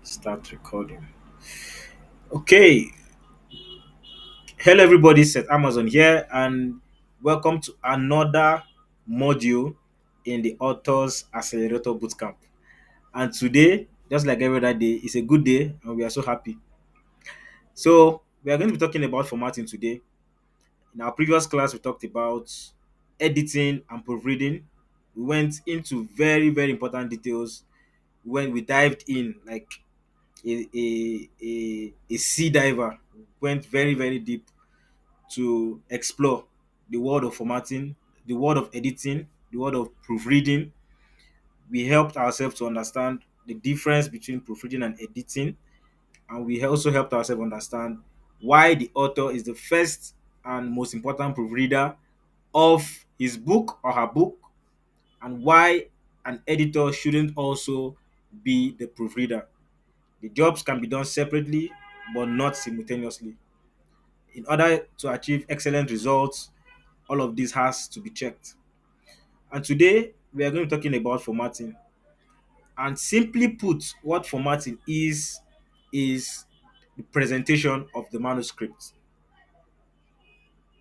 Start recording. Okay. Hello, everybody. Set Amazon here, and welcome to another module in the Authors Accelerator Bootcamp. And today, just like every other day, is a good day, and we are so happy. So, we are going to be talking about formatting today. In our previous class, we talked about editing and proofreading. We went into very, very important details when we dived in like a sea diver, went very, very deep to explore the world of formatting, the world of editing, the world of proofreading. We helped ourselves to understand the difference between proofreading and editing, and we also helped ourselves understand why the author is the first and most important proofreader of his book or her book, and why an editor shouldn't also be the proofreader. The jobs can be done separately but not simultaneously. In order to achieve excellent results, all of this has to be checked. And today we are going to be talking about formatting. And simply put, what formatting is the presentation of the manuscript.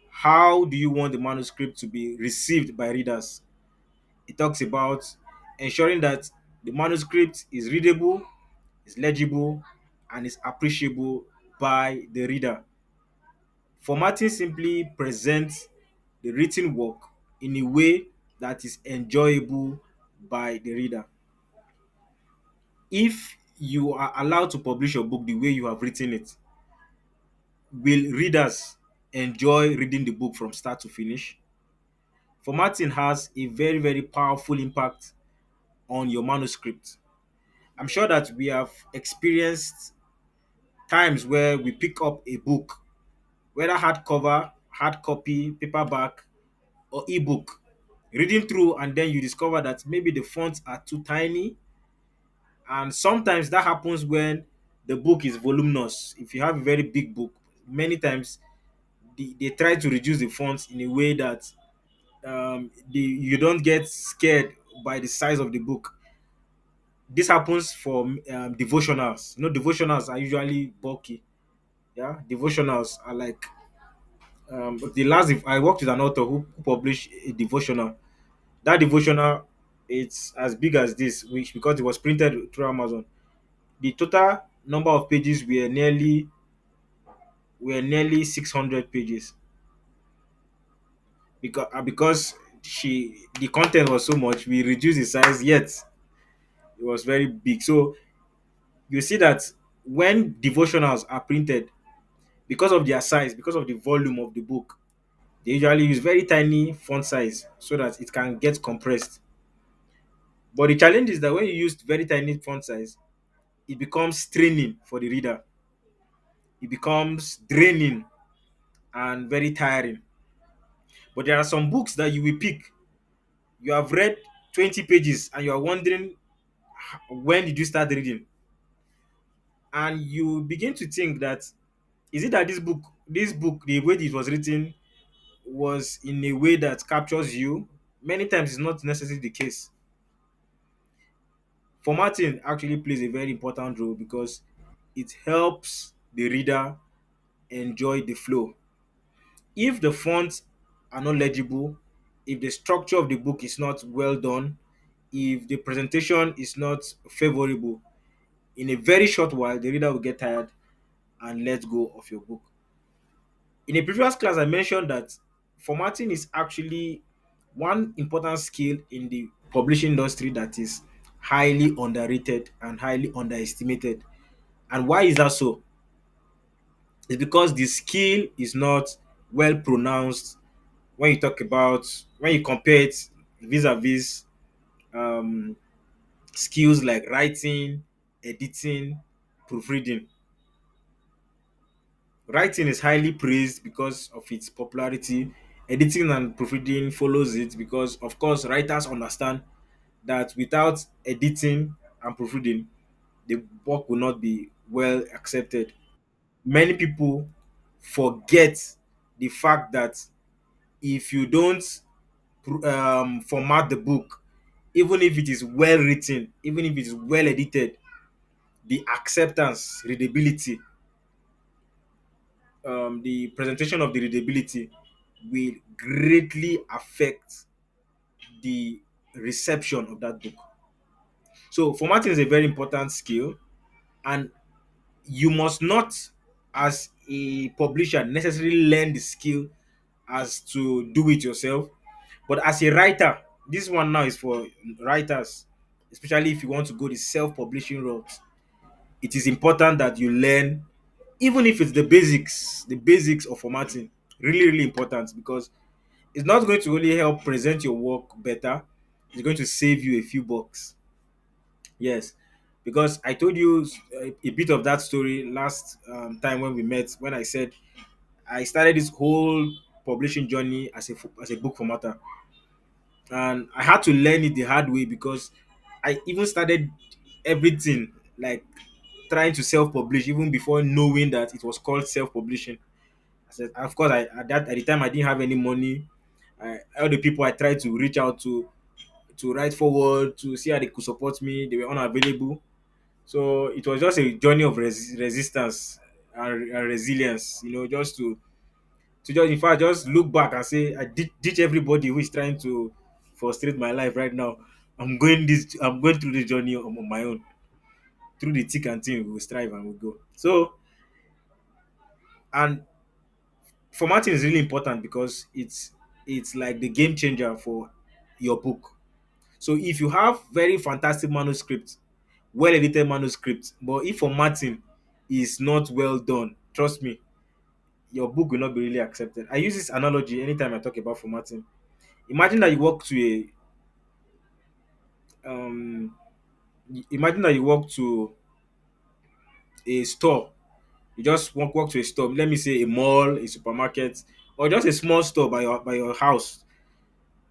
How do you want the manuscript to be received by readers? It talks about ensuring that the manuscript is readable, is legible, and is appreciable by the reader. Formatting simply presents the written work in a way that is enjoyable by the reader. If you are allowed to publish your book the way you have written it, will readers enjoy reading the book from start to finish? Formatting has a very, very powerful impact on your manuscript. I'm sure that we have experienced times where we pick up a book, whether hardcover, hard copy, paperback, or ebook, reading through, and then you discover that maybe the fonts are too tiny. And sometimes that happens when the book is voluminous. If you have a very big book, many times they try to reduce the fonts in a way that you don't get scared by the size of the book. This happens for devotionals. Devotionals are usually bulky. Yeah, devotionals are like the last. If I worked with an author who published a devotional, that devotional, it's as big as this, which because it was printed through Amazon. The total number of pages were nearly 600 pages because she the content was so much, we reduced the size, yet it was very big. So you see that when devotionals are printed, because of their size, because of the volume of the book, they usually use very tiny font size so that it can get compressed. But the challenge is that when you use very tiny font size, it becomes straining for the reader. It becomes draining and very tiring. But there are some books that you will pick. You have read 20 pages and you are wondering, when did you start reading? And you begin to think that, is it that this book, the way it was written was in a way that captures you? Many times it's not necessarily the case. Formatting actually plays a very important role because it helps the reader enjoy the flow. If the fonts are not legible, if the structure of the book is not well done, if the presentation is not favorable, in a very short while the reader will get tired and let go of your book. In a previous class, I mentioned that formatting is actually one important skill in the publishing industry that is highly underrated and highly underestimated. And why is that so? It's because the skill is not well pronounced when you compare it vis-a-vis um, skills like writing, editing, proofreading. Writing is highly praised because of its popularity. Editing and proofreading follows it because, of course, writers understand that without editing and proofreading, the work will not be well accepted. Many people forget the fact that if you don't format the book, even if it is well written, even if it is well edited, the acceptance, readability, the presentation of the readability will greatly affect the reception of that book. So formatting is a very important skill, and you must not, as a publisher, necessarily learn the skill as to do it yourself, but as a writer, this one now is for writers, especially if you want to go the self-publishing route. It is important that you learn, even if it's the basics of formatting. Really, really important, because it's not going to only help present your work better, it's going to save you a few bucks. Yes, because I told you a bit of that story last time when we met, when I said I started this whole publishing journey as a book formatter, and I had to learn it the hard way, because I even started everything like trying to self-publish even before knowing that it was called self-publishing. I said, of course, at the time I didn't have any money. All the people I tried to reach out to write forward to see how they could support me, they were unavailable. So it was just a journey of resistance and resilience, just to just, in fact, just look back and say I ditch everybody who is trying to frustrate my life right now. I'm going through the journey on my own. Through the thick and thin, we will strive and we'll go. So, and formatting is really important because it's like the game changer for your book. So if you have very fantastic manuscript, well edited manuscript, but if formatting is not well done, trust me, your book will not be really accepted. I use this analogy anytime I talk about formatting. Imagine that you walk to um imagine that you walk to a store. You just walk to a store, let me say a mall, a supermarket, or just a small store by your house.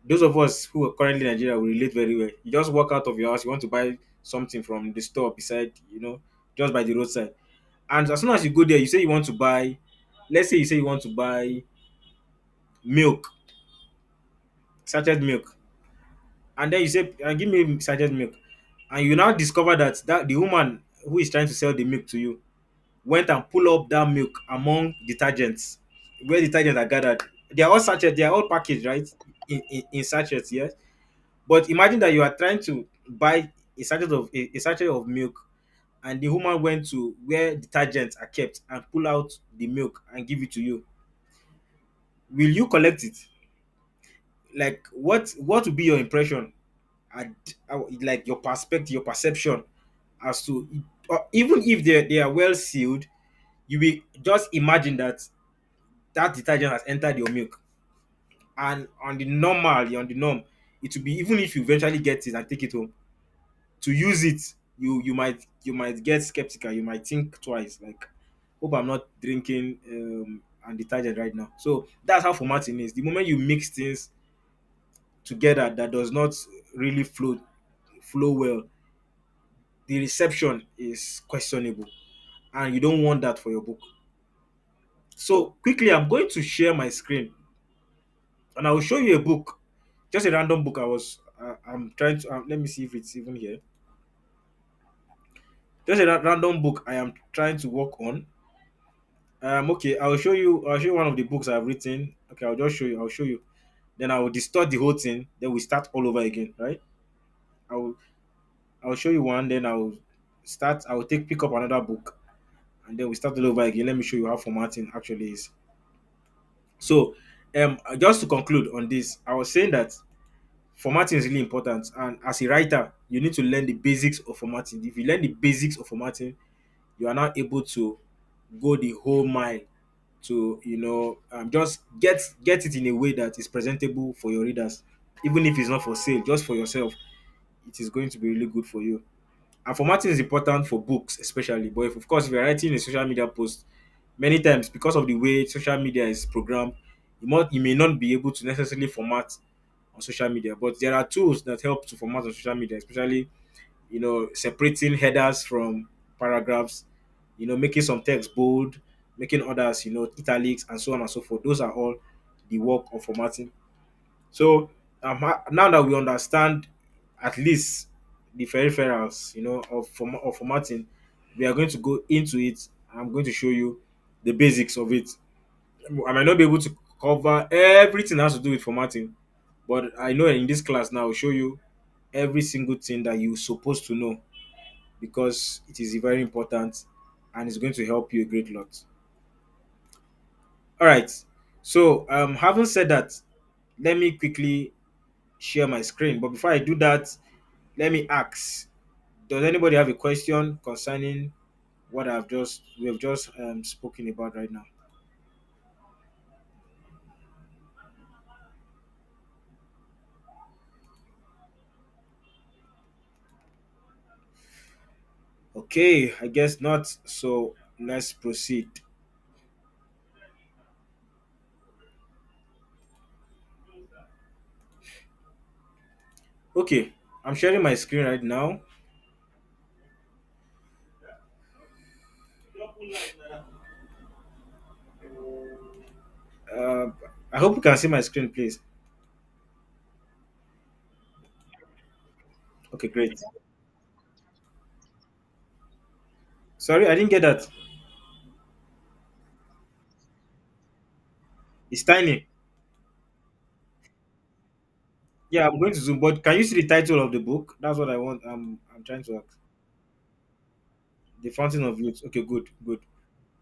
Those of us who are currently in Nigeria will relate very well. You just walk out of your house, you want to buy something from the store beside, just by the roadside. And as soon as you go there, you say you want to buy, let's say you say you want to buy milk, sachet milk, and then you say, give me sachet milk, and you now discover that the woman who is trying to sell the milk to you went and pull up that milk among detergents, where detergents are gathered. They are all sachet, they are all packaged, right? In sachets, yes. But imagine that you are trying to buy a sachet of milk, and the woman went to where detergents are kept and pull out the milk and give it to you. Will you collect it? Like, what would be your impression? And like your perspective, your perception as to, even if they are well sealed, you will just imagine that detergent has entered your milk. And on the norm, it will be, even if you eventually get it and take it home to use it, you might get skeptical, you might think twice, like, hope I'm not drinking and detergent right now. So that's how formatting is. The moment you mix things together that does not really flow well, the reception is questionable, and you don't want that for your book. So quickly, I'm going to share my screen and I will show you a book, just a random book. I'm trying to, let me see if it's even here. Just a random book I am trying to work on. Okay, I'll show you one of the books I've written. Okay, I'll show you. Then I will distort the whole thing. Then we start all over again, right? I will I'll show you one. Then I will pick up another book, and then we start all over again. Let me show you how formatting actually is. So, just to conclude on this, I was saying that formatting is really important, and as a writer, you need to learn the basics of formatting. If you learn the basics of formatting, you are now able to go the whole mile to, just get it in a way that is presentable for your readers, even if it's not for sale, just for yourself. It is going to be really good for you. And formatting is important for books especially, but if, of course, if you're writing a social media post, many times because of the way social media is programmed, you may not be able to necessarily format on social media, but there are tools that help to format on social media, especially, separating headers from paragraphs, making some text bold, making others, italics, and so on and so forth. Those are all the work of formatting. So, now that we understand at least the peripherals, of formatting, We are going to go into it. I'm going to show you the basics of it. I might not be able to cover everything that has to do with formatting, but I know in this class now I'll show you every single thing that you're supposed to know, because it is very important and it's going to help you a great lot. All right. So, having said that, let me quickly share my screen. But before I do that, let me ask: does anybody have a question concerning what we have just spoken about right now? Okay, I guess not. So let's proceed. Okay, I'm sharing my screen right now. Uh, I hope you can see my screen, please. Okay, great. Sorry, I didn't get that. It's tiny. Yeah, I'm going to zoom, but can you see the title of the book? That's what I want. I'm trying to ask. The Fountain of Youth. Okay, good, good.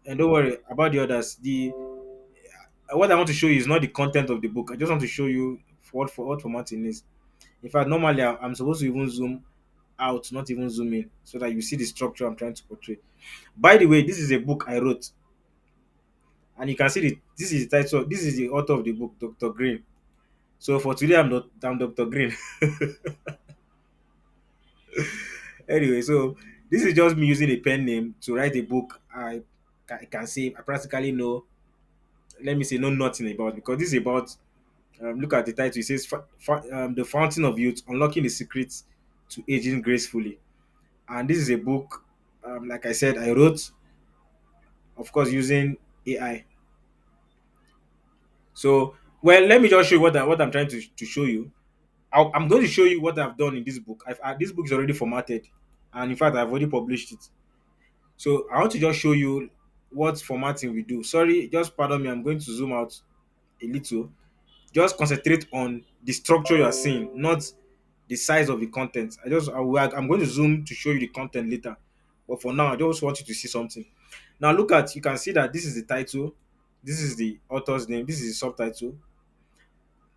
And don't worry about the others. The What I want to show you is not the content of the book. I just want to show you what formatting is. In fact, normally I'm supposed to even zoom out, not even zoom in, so that you see the structure I'm trying to portray. By the way, this is a book I wrote, and you can see this is the title. This is the author of the book, Dr. Green. So for today, I'm Dr. Green. Anyway, so this is just me using a pen name to write a book. I can say I practically know. Let me say know nothing about, because this is about. Look at the title. It says "The Fountain of Youth: Unlocking the Secrets to Aging Gracefully." And this is a book, like I said, I wrote, of course, using AI. So, well, let me just show you what I'm trying to show you. I'm going to show you what I've done in this book. This book is already formatted, and in fact, I've already published it. So, I want to just show you what formatting we do. Sorry, just pardon me. I'm going to zoom out a little. Just concentrate on the structure you are seeing, not the size of the content. I'm going to zoom to show you the content later. But for now, I just want you to see something. Now look at, you can see that this is the title, this is the author's name, this is the subtitle.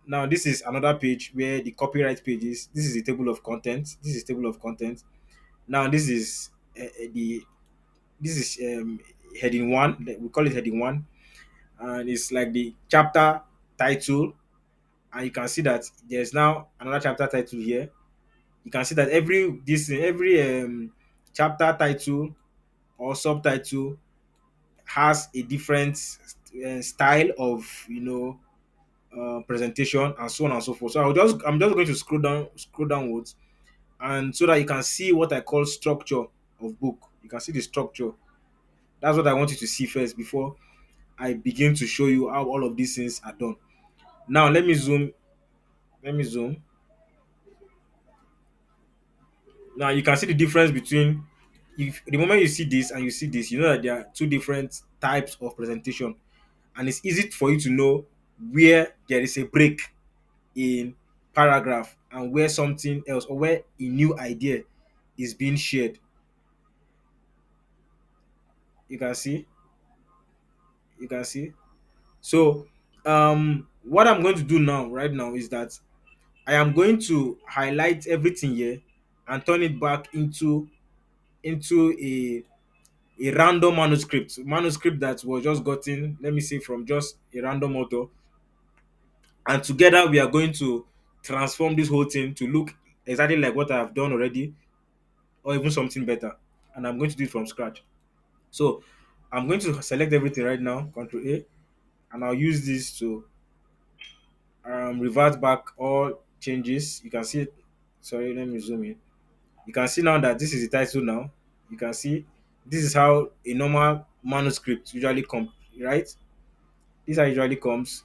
Now this is another page where the copyright page is. This is the table of content. This is table of content. Now the this is heading one. We call it heading one, and it's like the chapter title. And you can see that there's now another chapter title here. You can see that every chapter title or subtitle has a different style of presentation, and so on and so forth. So I'm just going to scroll downwards, and so that you can see what I call structure of book. You can see the structure. That's what I want you to see first before I begin to show you how all of these things are done. Now let me zoom. Let me zoom. Now you can see the difference between, if the moment you see this and you see this, you know that there are two different types of presentation, and it's easy for you to know where there is a break in paragraph and where something else, or where a new idea is being shared. You can see, you can see. So, what I'm going to do now, right now, is that I am going to highlight everything here and turn it back into a random manuscript that was just gotten, let me say, from just a random author, and together we are going to transform this whole thing to look exactly like what I have done already, or even something better. And I'm going to do it from scratch. So I'm going to select everything right now, Control A, and I'll use this to revert back all changes. You can see it. Sorry, let me zoom in. You can see now that this is the title now. You can see this is how a normal manuscript usually comes, right? This is how it usually comes.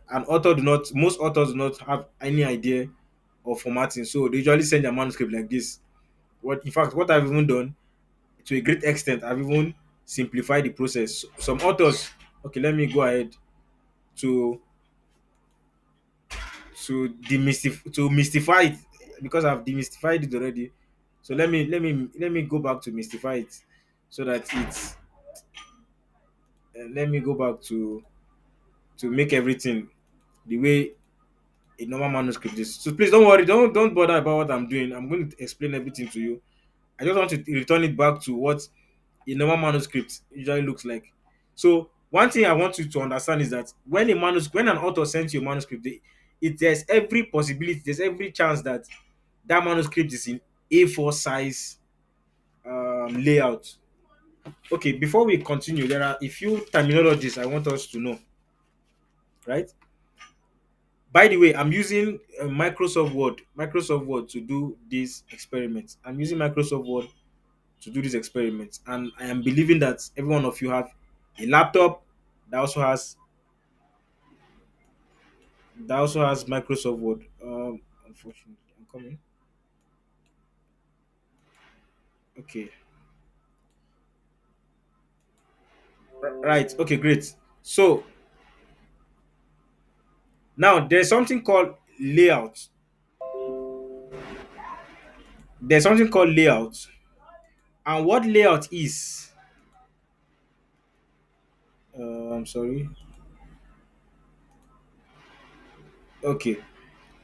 Most authors do not have any idea of formatting, so they usually send their manuscript like this. What In fact, what I've even done to a great extent, I've even simplified the process. Some authors, okay, let me go ahead to to mystify it, because I've demystified it already. So let me go back to mystify it, so that it's let me go back to make everything the way a normal manuscript is. So please don't worry, don't bother about what I'm doing. I'm going to explain everything to you. I just want to return it back to what a normal manuscript usually looks like. So one thing I want you to understand is that when an author sends you a manuscript, there's every possibility, there's every chance that that manuscript is in A4 size layout. Okay, before we continue, there are a few terminologies I want us to know, right? By the way, I'm using Microsoft Word to do this experiment. I'm using Microsoft Word to do this experiment, and I am believing that every one of you have a laptop that also has Microsoft Word. Unfortunately, I'm coming. Okay, right. Okay, great. So now there's something called layout. There's something called layout, and what layout is? I'm sorry. Okay,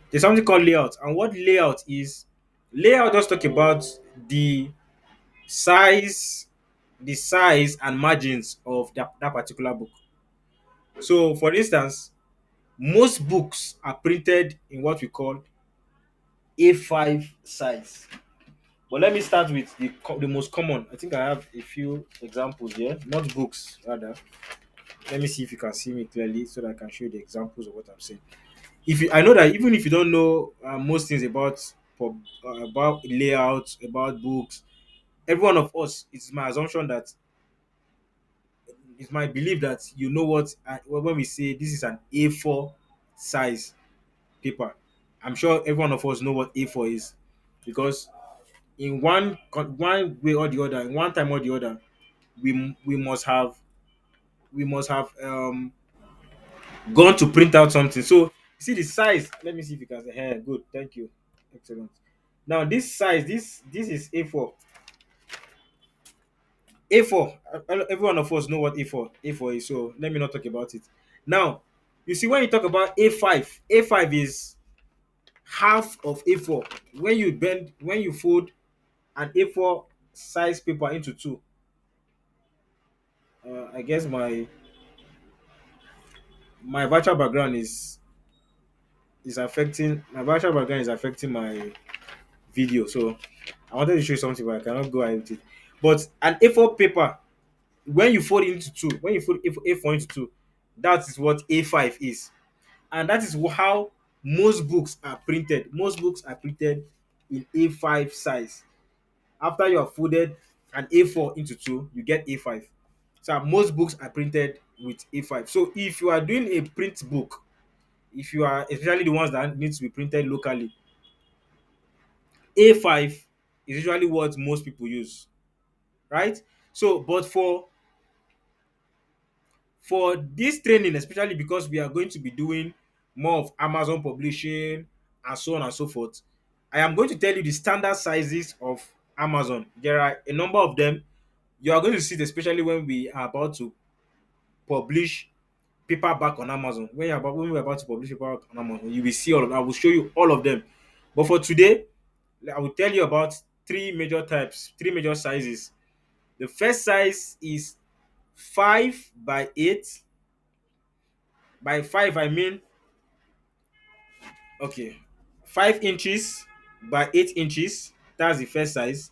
there's something called layout, and what layout is? Layout just talk about the size, and margins of that particular book. So, for instance, most books are printed in what we call A5 size. But let me start with the most common. I think I have a few examples here, not books rather. Let me see if you can see me clearly so that I can show you the examples of what I'm saying. I know that even if you don't know most things about layouts, about books, every one of us, it's my assumption that it's my belief that you know what when we say this is an A4 size paper. I'm sure every one of us know what A4 is, because in one way or the other, in one time or the other, we must have gone to print out something. So see the size. Let me see if you can say, hey, good, thank you, excellent. Now this size, this is A4. A4. Every one of us know what A4 is. So let me not talk about it. Now, you see when you talk about A5, A5 is half of A4. When you fold an A4 size paper into two, I guess my virtual background is affecting my video. So I wanted to show you something, but I cannot go ahead with it. But an A4 paper, when you fold A4 into two, that is what A5 is. And that is how most books are printed. Most books are printed in A5 size. After you have folded an A4 into two, you get A5. So most books are printed with A5. So if you are doing a print book, if you are especially the ones that need to be printed locally, A5 is usually what most people use, right? So, but for this training, especially because we are going to be doing more of Amazon publishing and so on and so forth, I am going to tell you the standard sizes of Amazon. There are a number of them. You are going to see it, especially when we are about to publish paperback on Amazon. When we're about to publish paperback on Amazon, you will see all of them. I will show you all of them. But for today, I will tell you about three major types, three major sizes. The first size is 5 by 8. By 5, I mean, okay, 5 inches by 8 inches. That's the first size.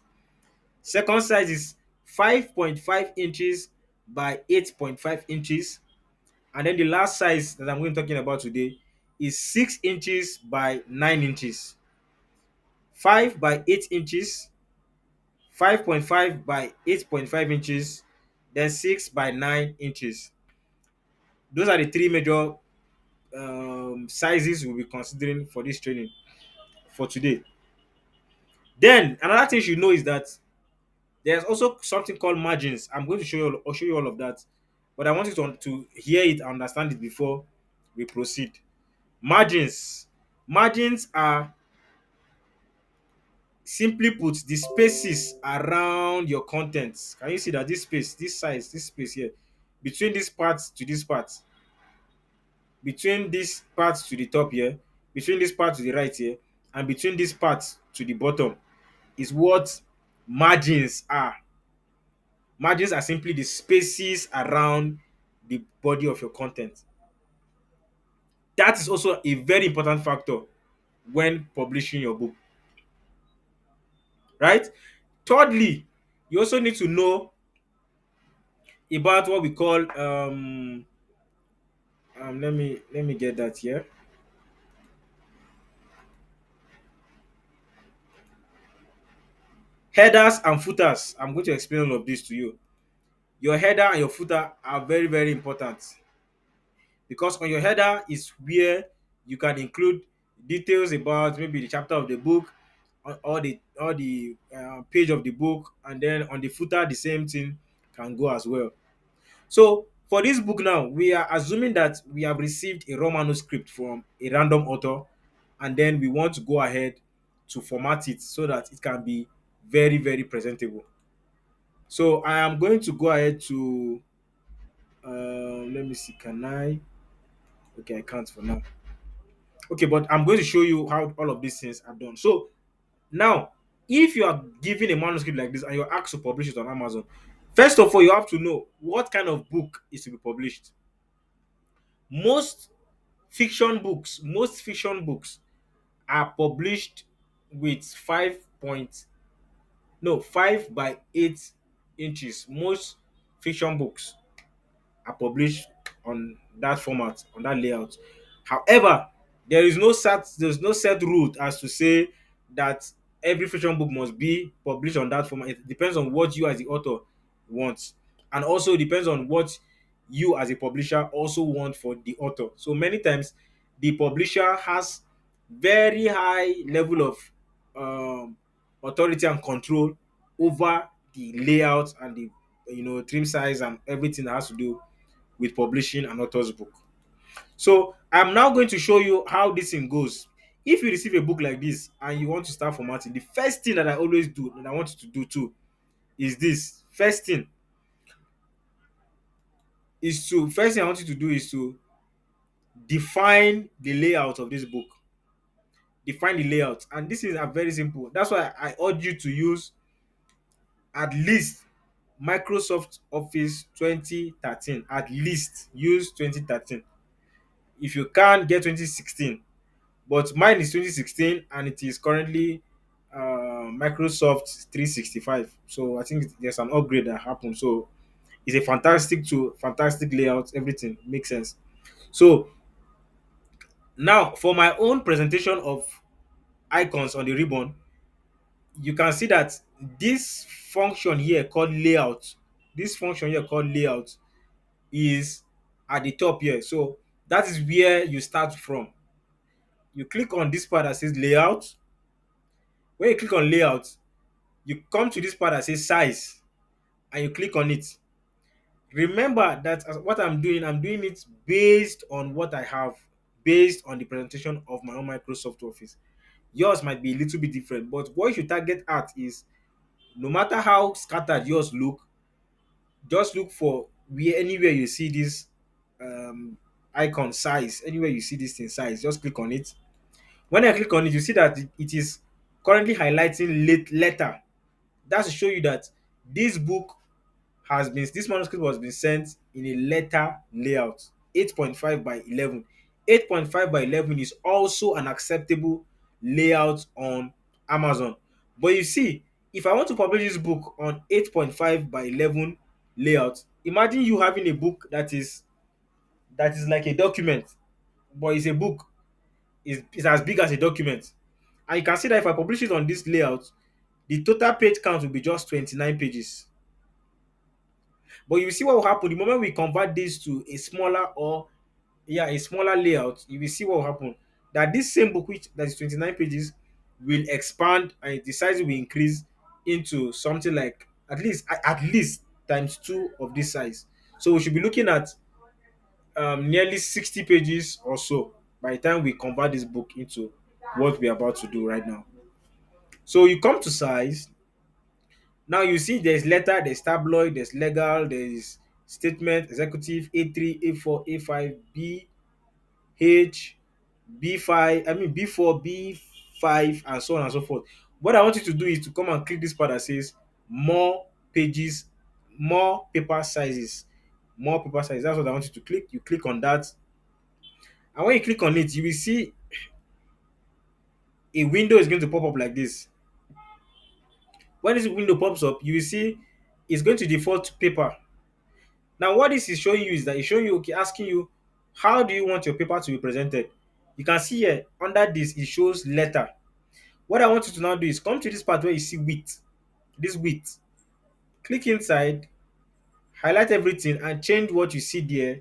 Second size is 5.5 inches by 8.5 inches. And then the last size that I'm going to be talking about today is 6 inches by 9 inches. 5 by 8 inches, 5.5 by 8.5 inches, then 6 by 9 inches. Those are the three major sizes we'll be considering for this training for today. Then another thing you should know is that There's also something called margins. I'm going to show you all of that, but I want you to hear it and understand it before we proceed. Margins. Margins are, simply put, the spaces around your contents. Can you see that this space, this size, this space here, between this part to this part, between this part to the top here, between this part to the right here, and between this part to the bottom is what margins are. Margins are simply the spaces around the body of your content. That is also a very important factor when publishing your book, right? Thirdly, you also need to know about what we call let me get that here. Headers and footers. I'm going to explain all of this to you. Your header and your footer are very, very important, because on your header is where you can include details about maybe the chapter of the book, or the page of the book, and then on the footer the same thing can go as well. So for this book now, we are assuming that we have received a raw manuscript from a random author, and then we want to go ahead to format it so that it can be very, very presentable. So I am going to go ahead to let me see, can I? Okay, I can't for now. Okay, but I'm going to show you how all of these things are done. So now, if you are given a manuscript like this and you're asked to publish it on Amazon, first of all, you have to know what kind of book is to be published. Most most fiction books are published with 5 by 8 inches. Most fiction books are published on that format, on that layout. However, there's no set rule as to say that every fiction book must be published on that format. It depends on what you as the author want, and also depends on what you as a publisher also want for the author. So many times the publisher has very high level of um, authority and control over the layout and the trim size and everything that has to do with publishing an author's book. So I'm now going to show you how this thing goes. If you receive a book like this and you want to start formatting, the first thing that I always do, and I want you to do too, is this. First thing I want you to do is to define the layout of this book. Define the layout. And this is very simple. That's why I urge you to use at least Microsoft Office 2013. At least use 2013. If you can't, get 2016. But mine is 2016 and it is currently Microsoft 365. So I think there's an upgrade that happened. So it's a fantastic tool, fantastic layout, everything makes sense. So now for my own presentation of icons on the ribbon, you can see that this function here called layout, this function here called layout is at the top here. So that is where you start from. You click on this part that says layout. When you click on layout, you come to this part that says size and you click on it. Remember that what I'm doing it based on what I have, based on the presentation of my own Microsoft Office. Yours might be a little bit different, but what you should target at is, no matter how scattered yours look, just look for where anywhere you see this um, icon size, anywhere you see this thing size, just click on it. When I click on it, you see that it is currently highlighting letter. That's to show you that this book this manuscript has been sent in a letter layout, 8.5 by 11. 8.5 by 11 is also an acceptable layout on Amazon. But you see, if I want to publish this book on 8.5 by 11 layout, imagine you having a book that is like a document, but it's a book. It's as big as a document. And you can see that if I publish it on this layout, the total page count will be just 29 pages. But you see what will happen the moment we convert this to a smaller layout. You will see what will happen. That this same book, which that is 29 pages, will expand and the size will increase into something like at least times two of this size. So we should be looking at nearly 60 pages or so by the time we convert this book into what we're about to do right now. So you come to size. Now you see there's letter, there's tabloid, there's legal, there's statement, executive, A3, A4, A5, B, H, B5, I mean B4, B5, and so on and so forth. What I want you to do is to come and click this part that says more pages, more paper sizes. More paper sizes. That's what I want you to click. You click on that. And when you click on it, you will see a window is going to pop up like this. When this window pops up, you will see it's going to default to paper. Now, what this is showing you is that it's showing you, okay, asking you, how do you want your paper to be presented? You can see here under this, it shows letter. What I want you to now do is come to this part where you see width, this width. Click inside, highlight everything, and change what you see there.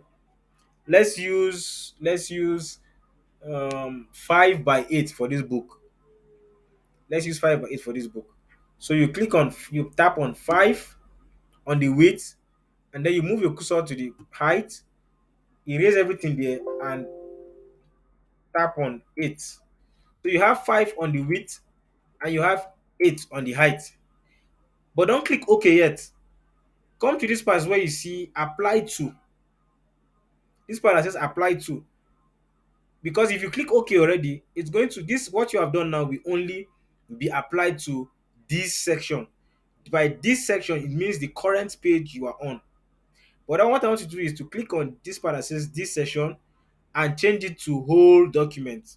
Let's use 5 by 8 for this book. Let's use 5 by 8 for this book. So you tap on 5 on the width, and then you move your cursor to the height, erase everything there, and tap on 8. So you have 5 on the width and you have 8 on the height. But don't click OK yet. Come to this part where you see apply to. This part that says apply to. Because if you click OK already, it's going to this what you have done now will only be applied to this section. By this section, it means the current page you are on. But what I want you to do is to click on this part that says this section and change it to whole document.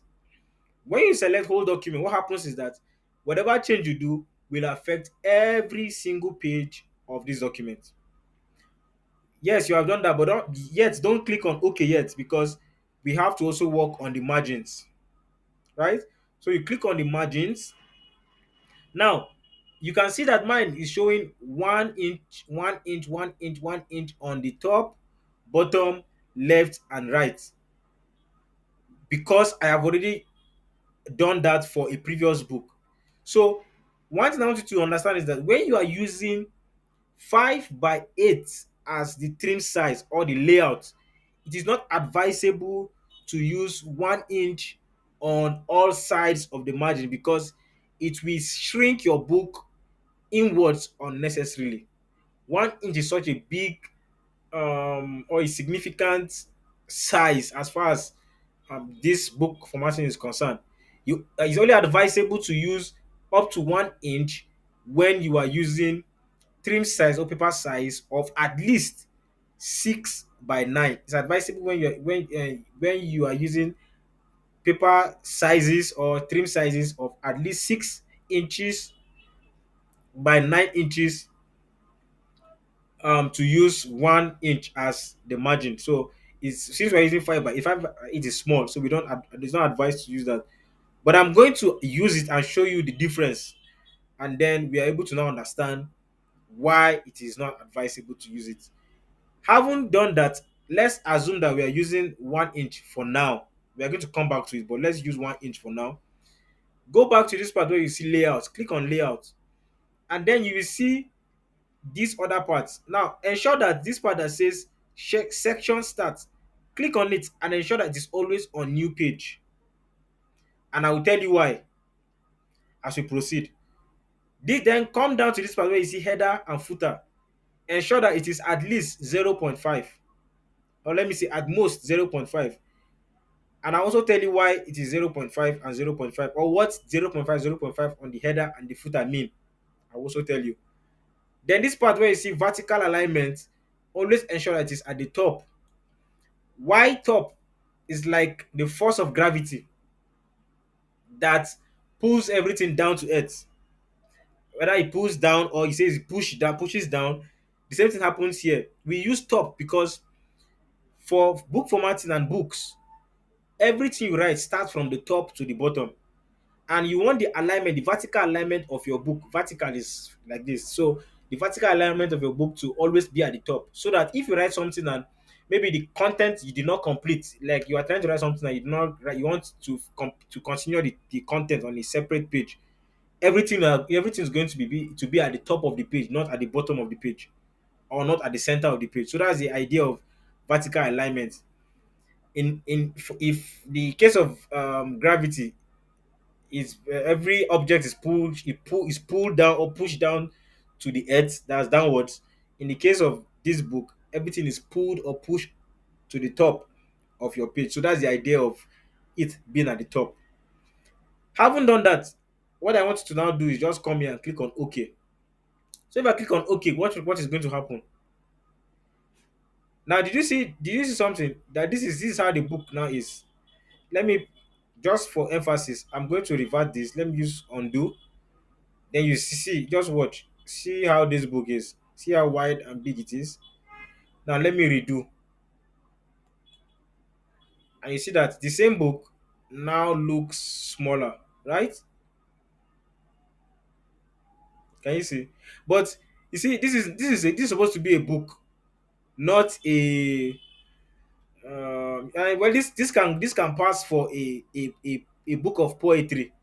When you select whole document, what happens is that whatever change you do will affect every single page of this document. Yes, you have done that, but don't click on OK yet, because we have to also work on the margins, right? So you click on the margins. Now, you can see that mine is showing 1 inch, 1 inch, 1 inch, 1 inch on the top, bottom, left, and right, because I have already done that for a previous book. So one thing I want you to understand is that when you are using 5 by 8 as the trim size or the layout, it is not advisable to use 1 inch on all sides of the margin, because it will shrink your book inwards unnecessarily. 1 inch is such a big or a significant size as far as this book formatting is concerned. It's only advisable to use up to 1 inch when you are using trim size or paper size of at least 6 by 9. It's advisable when you are using paper sizes or trim sizes of at least 6 inches by 9 inches, to use 1 inch as the margin. So since we're using 5 by 8, it is small, so we don't there's no advice to use that. But I'm going to use it and show you the difference, and then we are able to now understand why it is not advisable to use it. Having done that, let's assume that we are using 1 inch for now. We are going to come back to it, but let's use 1 inch for now. Go back to this part where you see layout, click on layout, and then you will see these other parts. Now ensure that this part that says section start, click on it and ensure that it is always on new page, and I will tell you why as we proceed. Then come down to this part where you see header and footer. Ensure that it is at least 0.5, or let me say at most 0.5, and I also tell you why it is 0.5 and 0.5, or what 0.5, 0.5 on the header and the footer mean. I will also tell you. Then this part where you see vertical alignment, always ensure that it is at the top. Why top? Is like the force of gravity that pulls everything down to earth. Whether it pulls down or it says push down, pushes down, the same thing happens here. We use top because for book formatting and books, everything you write starts from the top to the bottom, and you want the alignment, the vertical alignment of your book. Vertical is like this, so the vertical alignment of your book to always be at the top, so that if you write something and maybe the content you did not complete, like you are trying to write something and you did not write, you want to continue the content on a separate page, everything is going to be at the top of the page, not at the bottom of the page, or not at the center of the page. So that's the idea of vertical alignment. If the case of gravity is every object is pulled down or pushed down to the earth, that's downwards. In the case of this book, everything is pulled or pushed to the top of your page. So that's the idea of it being at the top. Having done that, what I want you to now do is just come here and click on OK. So if I click on OK, what is going to happen? Now, did you see something that this is how the book now is? Let me, just for emphasis, I'm going to revert this. Let me use undo. Then you see, just watch. See how this book is. See how wide and big it is. Now let me redo. And you see that the same book now looks smaller, right? Can you see? But you see, this is supposed to be a book, not a well, this can pass for a book of poetry,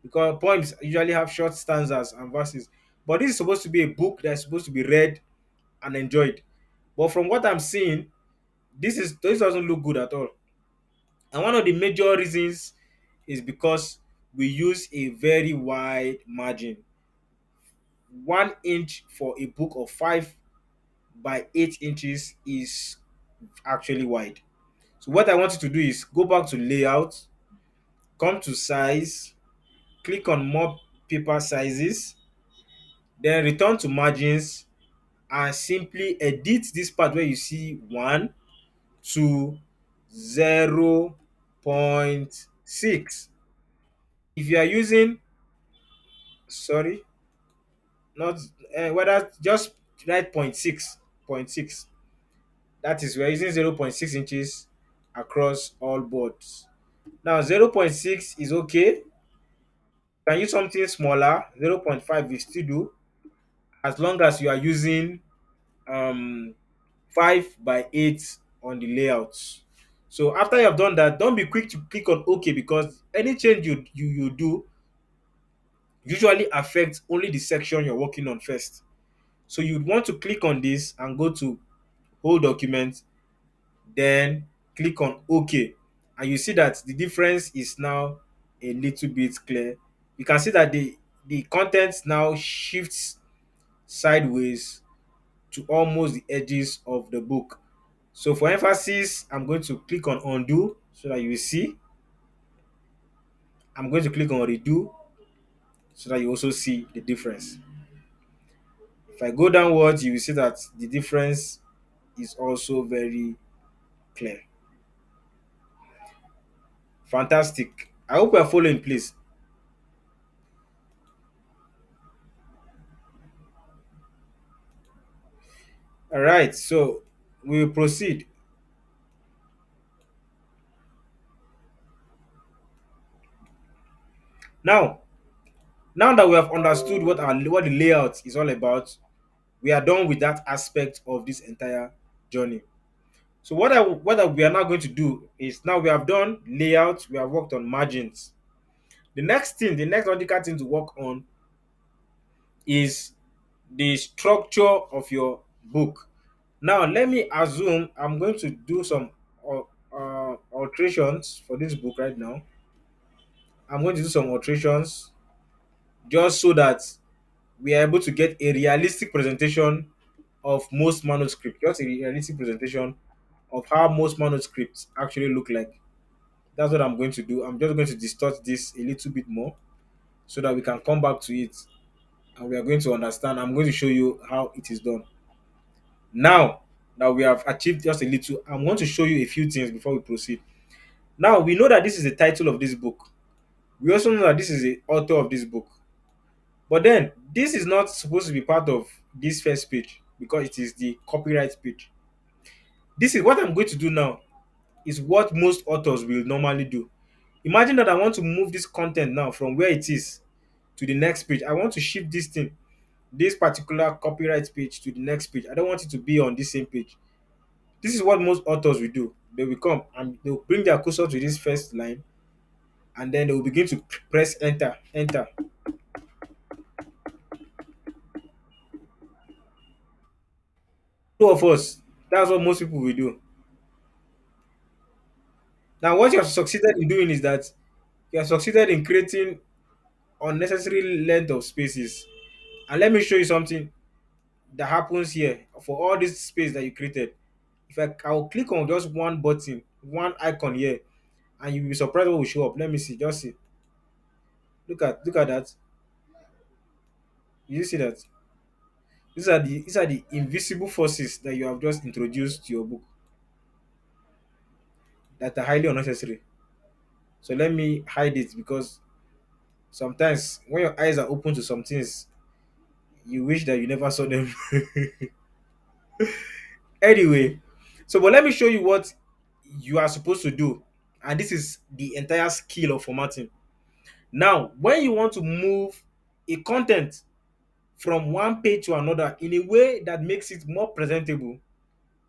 because poems usually have short stanzas and verses. But this is supposed to be a book that's supposed to be read and enjoyed. But from what I'm seeing, this doesn't look good at all. And one of the major reasons is because we use a very wide margin. 1 inch for a book of 5 by 8 inches is actually wide. So what I want you to do is go back to layout, come to size, click on more paper sizes, then return to margins and simply edit this part where you see 1 to 0.6. If you are using, sorry, not whether just write point 6. That is, we are using 0.6 inches across all boards. Now 0.6 is okay. Can use something smaller, 0.5 will still do, as long as you are using um 5 by 8 on the layouts. So after you have done that, don't be quick to click on OK, because any change you do usually affects only the section you're working on first. So you'd want to click on this and go to whole document, then click on OK. And you see that the difference is now a little bit clear. You can see that the content now shifts sideways to almost the edges of the book. So for emphasis, I'm going to click on undo so that you will see. I'm going to click on redo so that you also see the difference. If I go downwards, you will see that the difference is also very clear. Fantastic. I hope you are following, please. All right, so we will proceed. Now, now that we have understood what the layout is all about, we are done with that aspect of this entire journey. So we are now going to do is, now we have done layout, we have worked on margins. The next logical thing to work on is the structure of your book. Now, let me assume I'm going to do some alterations for this book right now. I'm going to do some alterations just so that we are able to get a realistic presentation of most manuscripts, just a realistic presentation of how most manuscripts actually look like. That's what I'm going to do. I'm just going to distort this a little bit more so that we can come back to it and we are going to understand. I'm going to show you how it is done. Now that we have achieved just a little, I'm going to show you a few things before we proceed. Now, we know that this is the title of this book. We also know that this is the author of this book. But then, this is not supposed to be part of this first page because it is the copyright page. This is what I'm going to do now, is what most authors will normally do. Imagine that I want to move this content now from where it is to the next page. I want to shift this thing, this particular copyright page, to the next page. I don't want it to be on this same page. This is what most authors will do. They will come and they will bring their cursor to this first line, and then they will begin to press enter, enter. Two of us. That's what most people will do. Now, what you have succeeded in doing is that you have succeeded in creating unnecessary length of spaces. And let me show you something that happens here for all this space that you created. If I will click on just one button, one icon here, and you'll be surprised what will show up. Let me see. Just see. Look at that. You see that? These are the invisible forces that you have just introduced to your book that are highly unnecessary. So let me hide it because sometimes when your eyes are open to some things, you wish that you never saw them. Anyway, so but let me show you what you are supposed to do. And this is the entire skill of formatting. Now, when you want to move a content from one page to another in a way that makes it more presentable,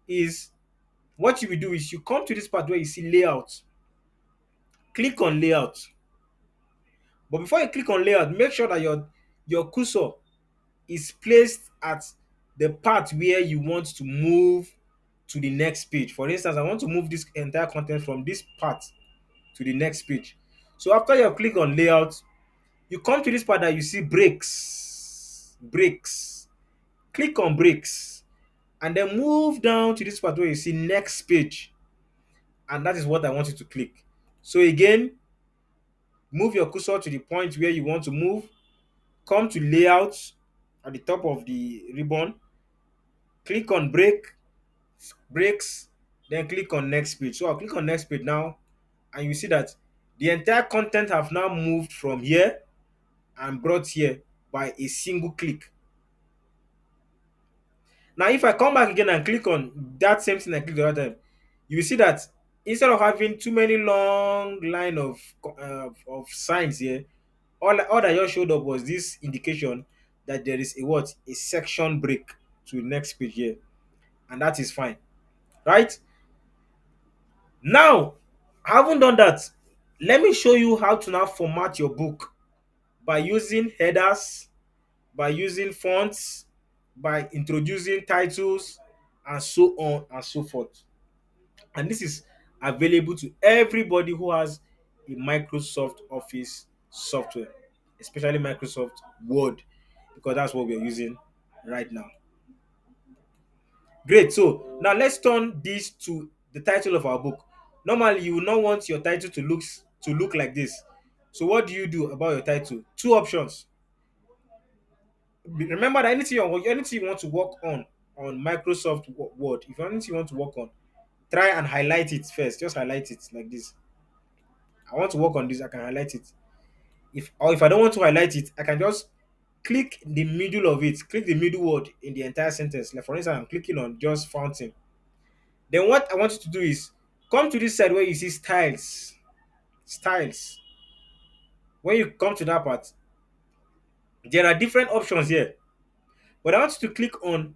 is what you will do is you come to this part where you see layout, click on layout. But before you click on layout, make sure that your cursor is placed at the part where you want to move to the next page. For instance, I want to move this entire content from this part to the next page. So after you click on layout, you come to this part that you see breaks. Breaks. Click on breaks. And then move down to this part where you see next page. And that is what I want you to click. So again, move your cursor to the point where you want to move. Come to layout at the top of the ribbon. Click on breaks, then click on next page. So I'll click on next page now, and you see that the entire content have now moved from here and brought here by a single click. Now, if I come back again and click on that same thing I clicked the other time, you will see that instead of having too many long line of signs here, all that just showed up was this indication that there is a what, a section break to the next page here, and that is fine, right? Now, having done that, let me show you how to now format your book by using headers, by using fonts, by introducing titles, and so on and so forth. And this is available to everybody who has a Microsoft Office software, especially Microsoft Word, because that's what we're using right now. Great. So now let's turn this to the title of our book. Normally, you will not want your title to look like this. So what do you do about your title? Two options. Remember that anything you want to work on Microsoft Word, if anything you want to work on, try and highlight it first. Just highlight it like this. I want to work on this, I can highlight it. If I don't want to highlight it, I can just click the middle of it, click the middle word in the entire sentence. Like for instance, I'm clicking on just fountain. Then what I want you to do is come to this side where you see styles. Styles. When you come to that part, there are different options here. But I want you to click on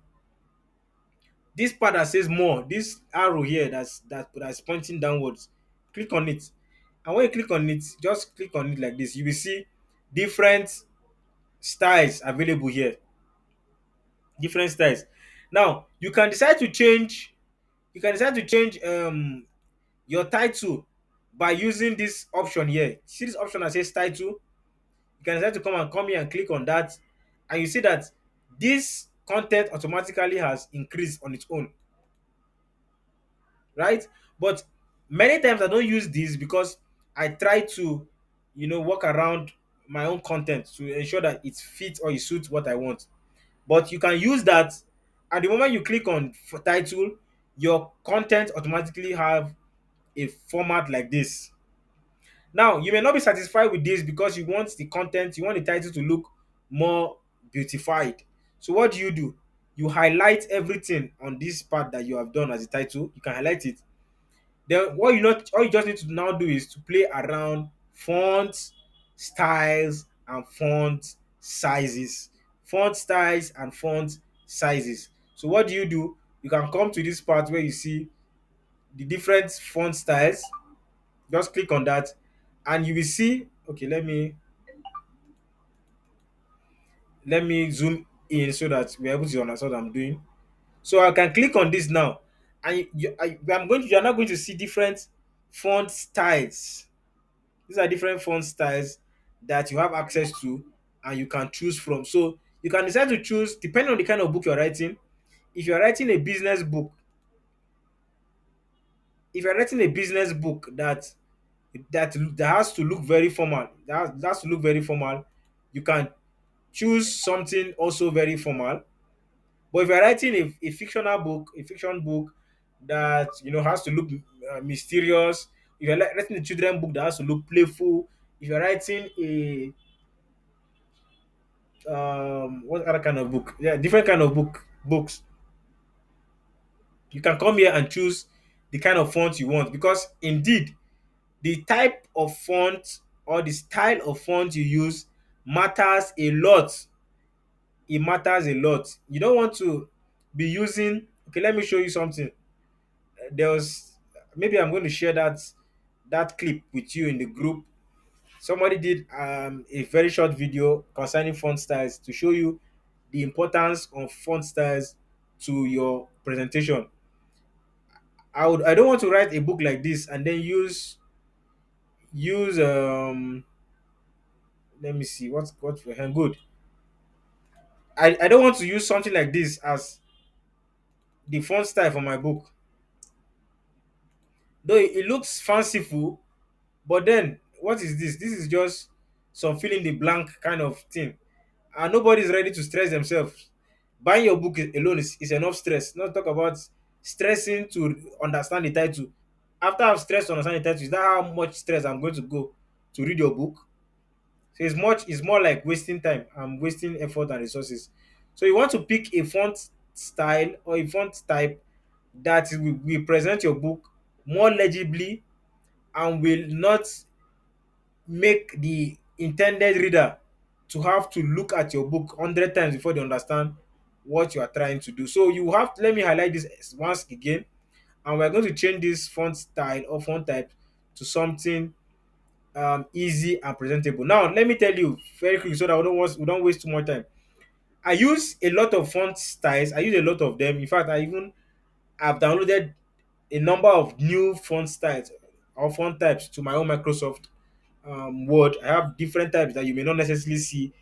this part that says more, this arrow here that's pointing downwards. Click on it. And when you click on it, just click on it like this. You will see different styles available here. Different styles. Now you can decide to change your title by using this option here. See this option that says title? You can decide to come here and click on that, and you see that this content automatically has increased on its own, right? But many times I don't use this because I try to, work around my own content to ensure that it fits or it suits what I want. But you can use that. At the moment you click on for title, your content automatically have a format like this. Now, you may not be satisfied with this because you want the title to look more beautified. So what do? You highlight everything on this part that you have done as a title. You can highlight it. Then all you just need to now do is to play around fonts, styles, and font sizes. Font styles and font sizes. So what do? You can come to this part where you see the different font styles. Just click on that, and you will see. Okay, let me zoom in so that we're able to understand what I'm doing. So I can click on this now, and you're now going to see different font styles. These are different font styles that you have access to and you can choose from. So you can decide to choose depending on the kind of book you're writing. If you're writing a business book, if you're writing a business book that has to look very formal, that has to look very formal, you can choose something also very formal. But if you're writing a fictional book, a fiction book that has to look mysterious, if you're writing a children book that has to look playful, if you're writing a what other kind of book? Yeah, different kind of books. You can come here and choose the kind of font you want because indeed the type of font or the style of font you use matters a lot. It matters a lot. You don't want to be using. Okay, let me show you something. There was maybe I'm going to share that clip with you in the group. Somebody did a very short video concerning font styles to show you the importance of font styles to your presentation. I don't want to write a book like this and then use let me see what for good. I don't want to use something like this as the font style for my book. Though it looks fanciful, but then what is this? This is just some fill in the blank kind of thing. And nobody's ready to stress themselves. Buying your book alone is enough stress. Not talk about stressing to understand the title. After I've stressed to understand the title, is that how much stress I'm going to go to read your book? So it's more like wasting time. I'm wasting effort and resources. So you want to pick a font style or a font type that will present your book more legibly and will not make the intended reader to have to look at your book 100 times before they understand what you are trying to do. So you have to let me highlight this once again, and we're going to change this font style or font type to something easy and presentable. Now, let me tell you very quickly so that we don't waste too much time. I use a lot of font styles. I use a lot of them. In fact, I've downloaded a number of new font styles or font types to my own Microsoft Word. I have different types that you may not necessarily see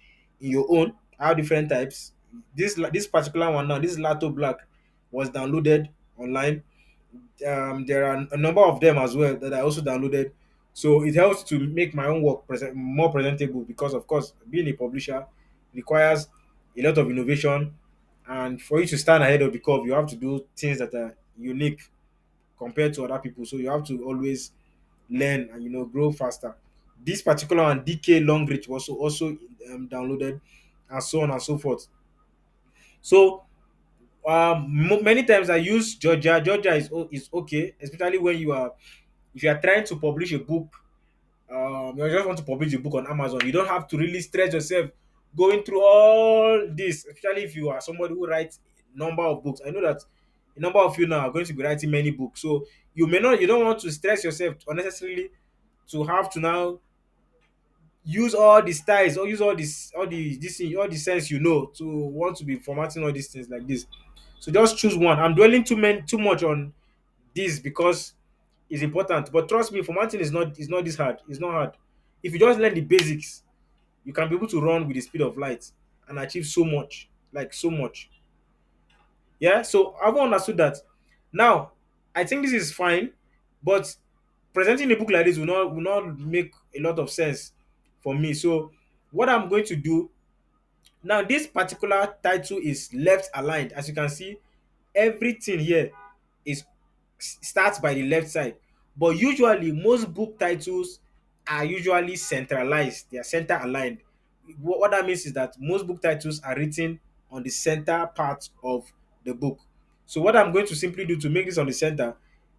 in your own. I have different types. This particular one now, this Lato Black, was downloaded online. There are a number of them as well that I also downloaded. So it helps to make my own work more presentable because, of course, being a publisher requires a lot of innovation. And for you to stand ahead of the curve, you have to do things that are unique compared to other people. So you have to always learn and grow faster. This particular one, DK Long Reach, was also downloaded, and so on and so forth. So many times I use Georgia. Georgia is okay, especially when you are if you are trying to publish a book. You just want to publish a book on Amazon. You don't have to really stress yourself going through all this, especially if you are somebody who writes a number of books. I know that a number of you now are going to be writing many books, so you don't want to stress yourself unnecessarily to have to now use all the styles or use all the sense to want to be formatting all these things like this. So just choose one. I'm dwelling too much on this because it's important. But trust me, formatting is not this hard. It's not hard. If you just learn the basics, you can be able to run with the speed of light and achieve so much. Like so much. Yeah. So I've understood that. Now, I think this is fine, but presenting a book like this will not make a lot of sense for me. So what I'm going to do now, this particular title is left aligned. As you can see, everything here is starts by the left side. But usually most book titles are usually centralized. They are center aligned. What that means is that most book titles are written on the center part of the book. So what I'm going to simply do to make this on the center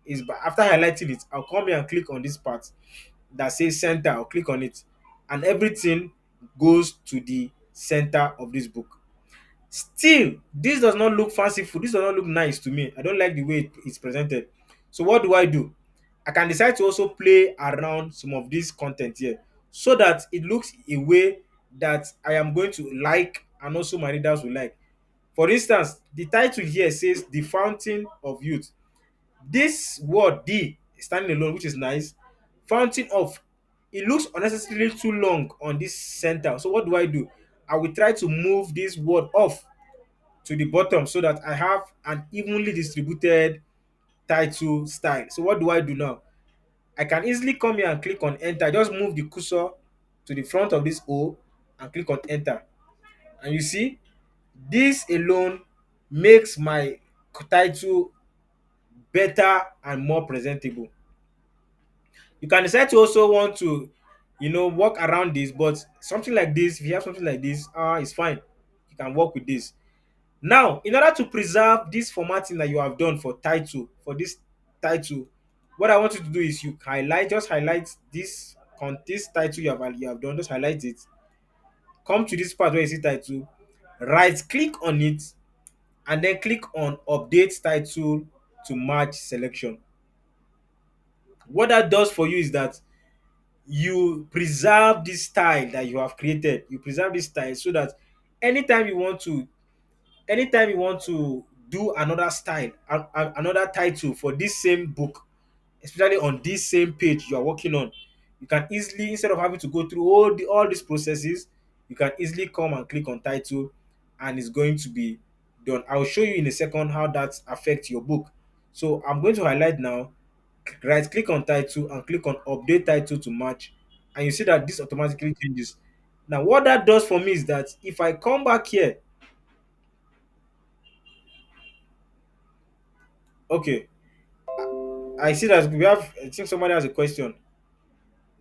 is after highlighting it, I'll come here and click on this part that says center. I'll click on it, and everything goes to the center of this book. Still, this does not look fanciful. This does not look nice to me. I don't like the way it's presented. So what do? I can decide to also play around some of this content here so that it looks a way that I am going to like and also my readers will like. For instance, the title here says the fountain of youth. This word D standing alone, which is nice. Fountain of, it looks unnecessarily too long on this center. So what do? I will try to move this word off to the bottom so that I have an evenly distributed title style. So what do I do now? I can easily come here and click on enter. Just move the cursor to the front of this O and click on enter. And you see, this alone makes my title better and more presentable. You can decide to also want to, work around this, but something like this, if you have something like this, it's fine. You can work with this. Now, in order to preserve this formatting that you have done for title, for this title, what I want you to do is you just highlight this title you have done, just highlight it. Come to this part where you see title, right click on it, and then click on update title to match selection. What that does for you is that you preserve this style that you have created. You preserve this style so that anytime you want to anytime you want to do another style, another title for this same book, especially on this same page you are working on, you can easily, instead of having to go through all these processes, you can easily come and click on title, and it's going to be done. I'll show you in a second how that affects your book. So I'm going to highlight now, right click on title and click on update title to match, and you see that this automatically changes. Now what that does for me is that if I come back here, okay, I see that we have, I think somebody has a question,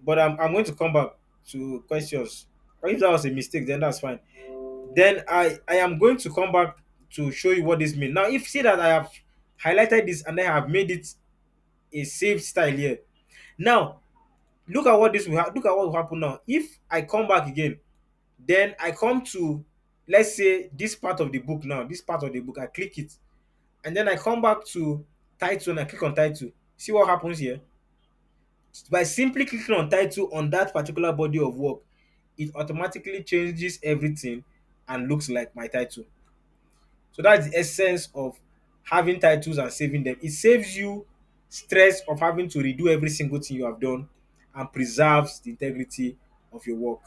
but I'm going to come back to questions. Or if that was a mistake, then that's fine. Then I am going to come back to show you what this means. Now, if you see that I have highlighted this and then I have made it a saved style here. Now, look at what will happen now. If I come back again, then I come to, let's say, this part of the book now, this part of the book, I click it, and then I come back to title and I click on title. See what happens here? By simply clicking on title on that particular body of work, it automatically changes everything and looks like my title. So that's the essence of having titles and saving them. It saves you stress of having to redo every single thing you have done and preserves the integrity of your work.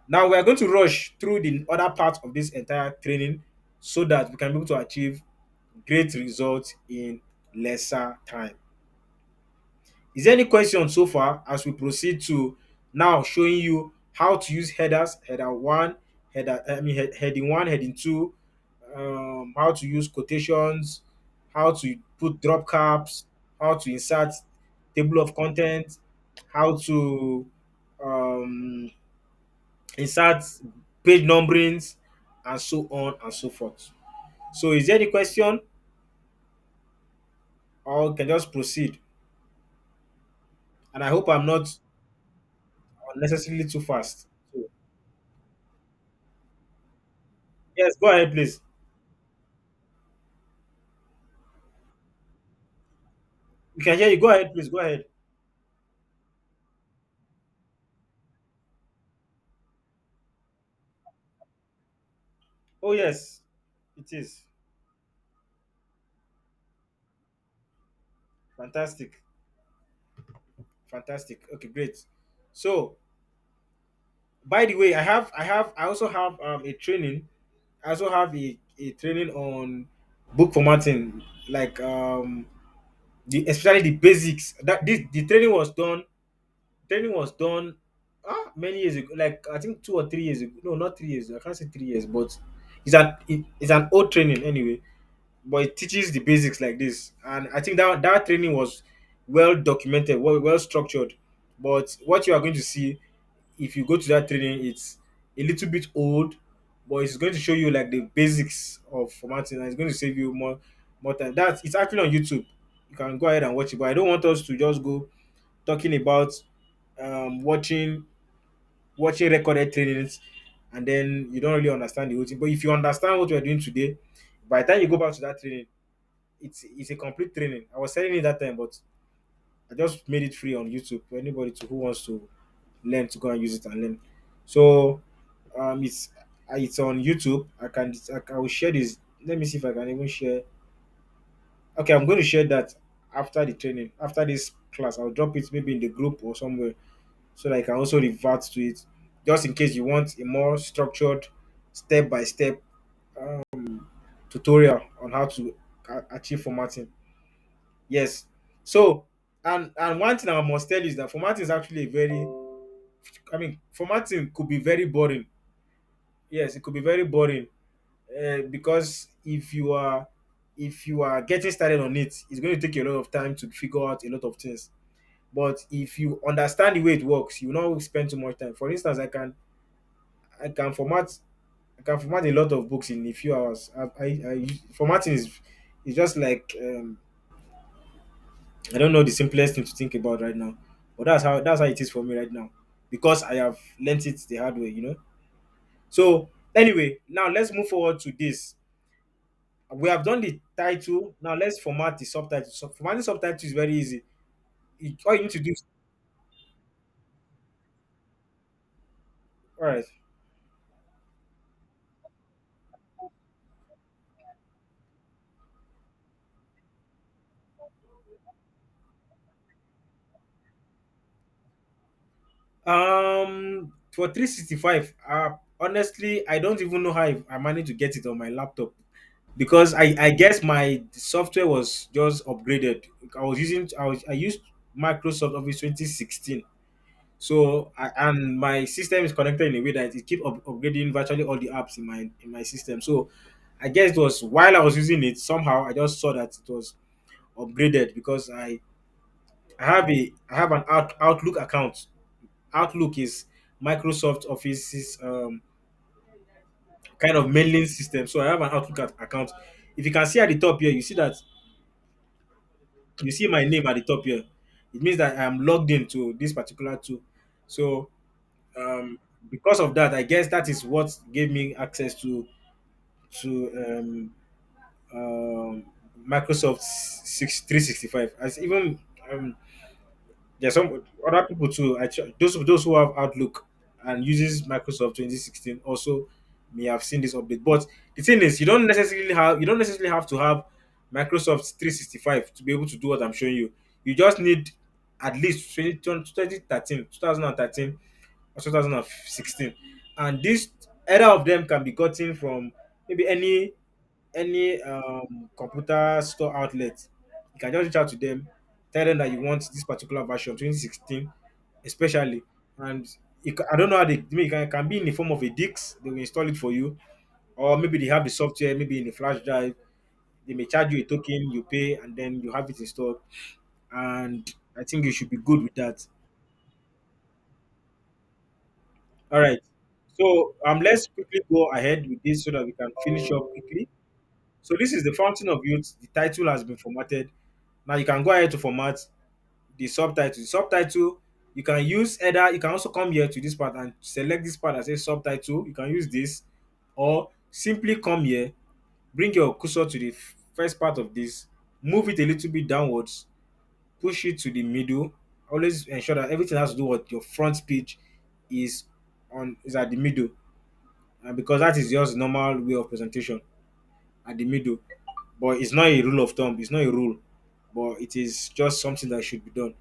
Now we are going to rush through the other part of this entire training so that we can be able to achieve great results in lesser time. Is there any question so far as we proceed to now showing you how to use headers, header one, heading one, heading two, how to use quotations, how to put drop caps, how to insert table of content, how to um, insert page numberings, and so on and so forth. So, is there any question, or we can just proceed? And I hope I'm not unnecessarily too fast. So, yes, go ahead, please. We can hear you. Go ahead, please. Go ahead. Oh, yes, it is. Fantastic. Fantastic. Okay, great. So, by the way, I also have a training. I also have a training on book formatting, like especially the basics. That this the training was done many years ago, like I think 2 or 3 years ago. No, not 3 years. I can't say 3 years, but it's an old training anyway. But it teaches the basics like this, and I think that training was well documented, well structured. But what you are going to see if you go to that training, it's a little bit old, but it's going to show you like the basics of formatting, and it's going to save you more time. That it's actually on YouTube. You can go ahead and watch it. But I don't want us to just go talking about watching recorded trainings, and then you don't really understand the whole thing. But if you understand what we're doing today, by the time you go back to that training, it's a complete training. I was selling it that time, but I just made it free on YouTube for anybody who wants to learn to go and use it and learn. So it's It's on YouTube. I will share this. Let me see if I can even share. Okay, I'm going to share that after the training, after this class. I'll drop it maybe in the group or somewhere so that I can also revert to it, just in case you want a more structured, step by step tutorial on how to achieve formatting. Yes. So, and one thing I must tell you is that formatting is actually a very, I mean, formatting could be very boring. Yes, it could be very boring, because if you are getting started on it, it's going to take you a lot of time to figure out a lot of things. But if you understand the way it works, you will not spend too much time. For instance, I can format I can format a lot of books in a few hours. Formatting is just like, I don't know the simplest thing to think about right now, but that's how it is for me right now, because I have learnt it the hard way. So anyway, now let's move forward to this. We have done the title. Now let's format the subtitle. So formatting subtitle is very easy. All you need to do is, all right. For 365, honestly, I don't even know how I managed to get it on my laptop, because I guess my software was just upgraded. I used Microsoft Office 2016. So and my system is connected in a way that it keep upgrading virtually all the apps in my system. So I guess it was while I was using it, somehow I just saw that it was upgraded, because I have an Outlook account. Outlook is Microsoft Office's kind of mailing system. So I have an Outlook account. If you can see at the top here, you see that you see my name at the top here. It means that I am logged into this particular tool. So because of that, I guess that is what gave me access to um, Microsoft 365. As even there's some other people too. Those who have Outlook and uses Microsoft 2016 also may have seen this update. But the thing is, you don't necessarily have to have Microsoft 365 to be able to do what I'm showing you. You just need at least 2013 or 2016, and this either of them can be gotten from maybe any computer store outlet. You can just reach out to them, tell them that you want this particular version 2016 especially, and I don't know how it can be in the form of a disk. They will install it for you, or maybe they have the software maybe in a flash drive. They may charge you a token, you pay, and then you have it installed, and I think you should be good with that. All right. So let's quickly go ahead with this so that we can finish up quickly. So this is the Fountain of Youth. The title has been formatted. Now you can go ahead to format the subtitle. The subtitle, you can use either, you can also come here to this part and select this part that says subtitle. You can use this, or simply come here, bring your cursor to the first part of this, move it a little bit downwards, push it to the middle. Always ensure that everything has to do with your front page is is at the middle, and because that is just normal way of presentation at the middle. But it's not a rule of thumb. It's not a rule, but it is just something that should be done.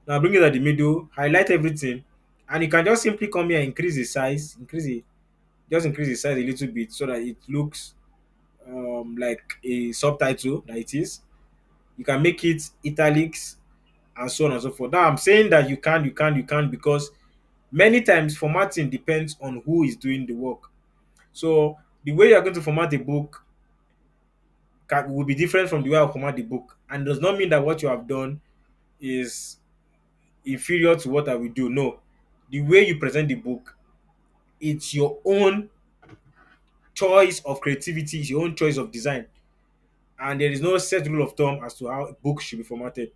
Now bring it at the middle, highlight everything, and you can just simply come here and increase the size, increase the size a little bit so that it looks like a subtitle that it is. You can make it italics and so on and so forth. Now I'm saying that you can because many times formatting depends on who is doing the work. So the way you're going to format a book will be different from the way I format the book, and does not mean that what you have done is inferior to what I will do. No, the way you present the book, it's your own choice of creativity, it's your own choice of design, and there is no set rule of thumb as to how a book should be formatted.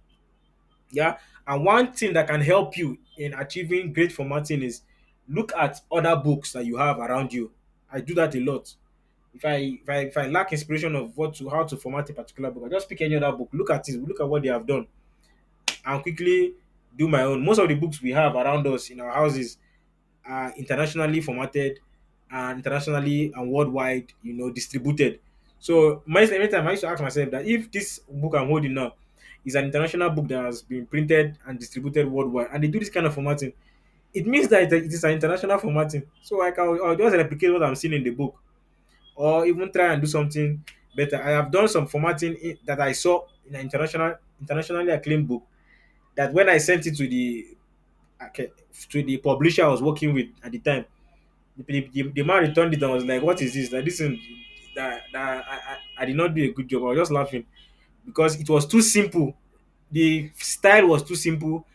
Yeah, and one thing that can help you in achieving great formatting is look at other books that you have around you. I do that a lot. If I lack inspiration of what to how to format a particular book, I just pick any other book, look at it, look at what they have done, and quickly do my own. Most of the books we have around us in our houses are internationally formatted, and internationally and worldwide, distributed. So every time I used to ask myself that if this book I'm holding now is an international book that has been printed and distributed worldwide, and they do this kind of formatting, it means that it is an international formatting. So I'll just replicate what I'm seeing in the book, or even try and do something better. I have done some formatting that I saw in an internationally acclaimed book. That when I sent it to okay, the publisher I was working with at the time, the man returned it and was like, "What is this? That this is that I did not do a good job." I was just laughing because it was too simple. The style was too simple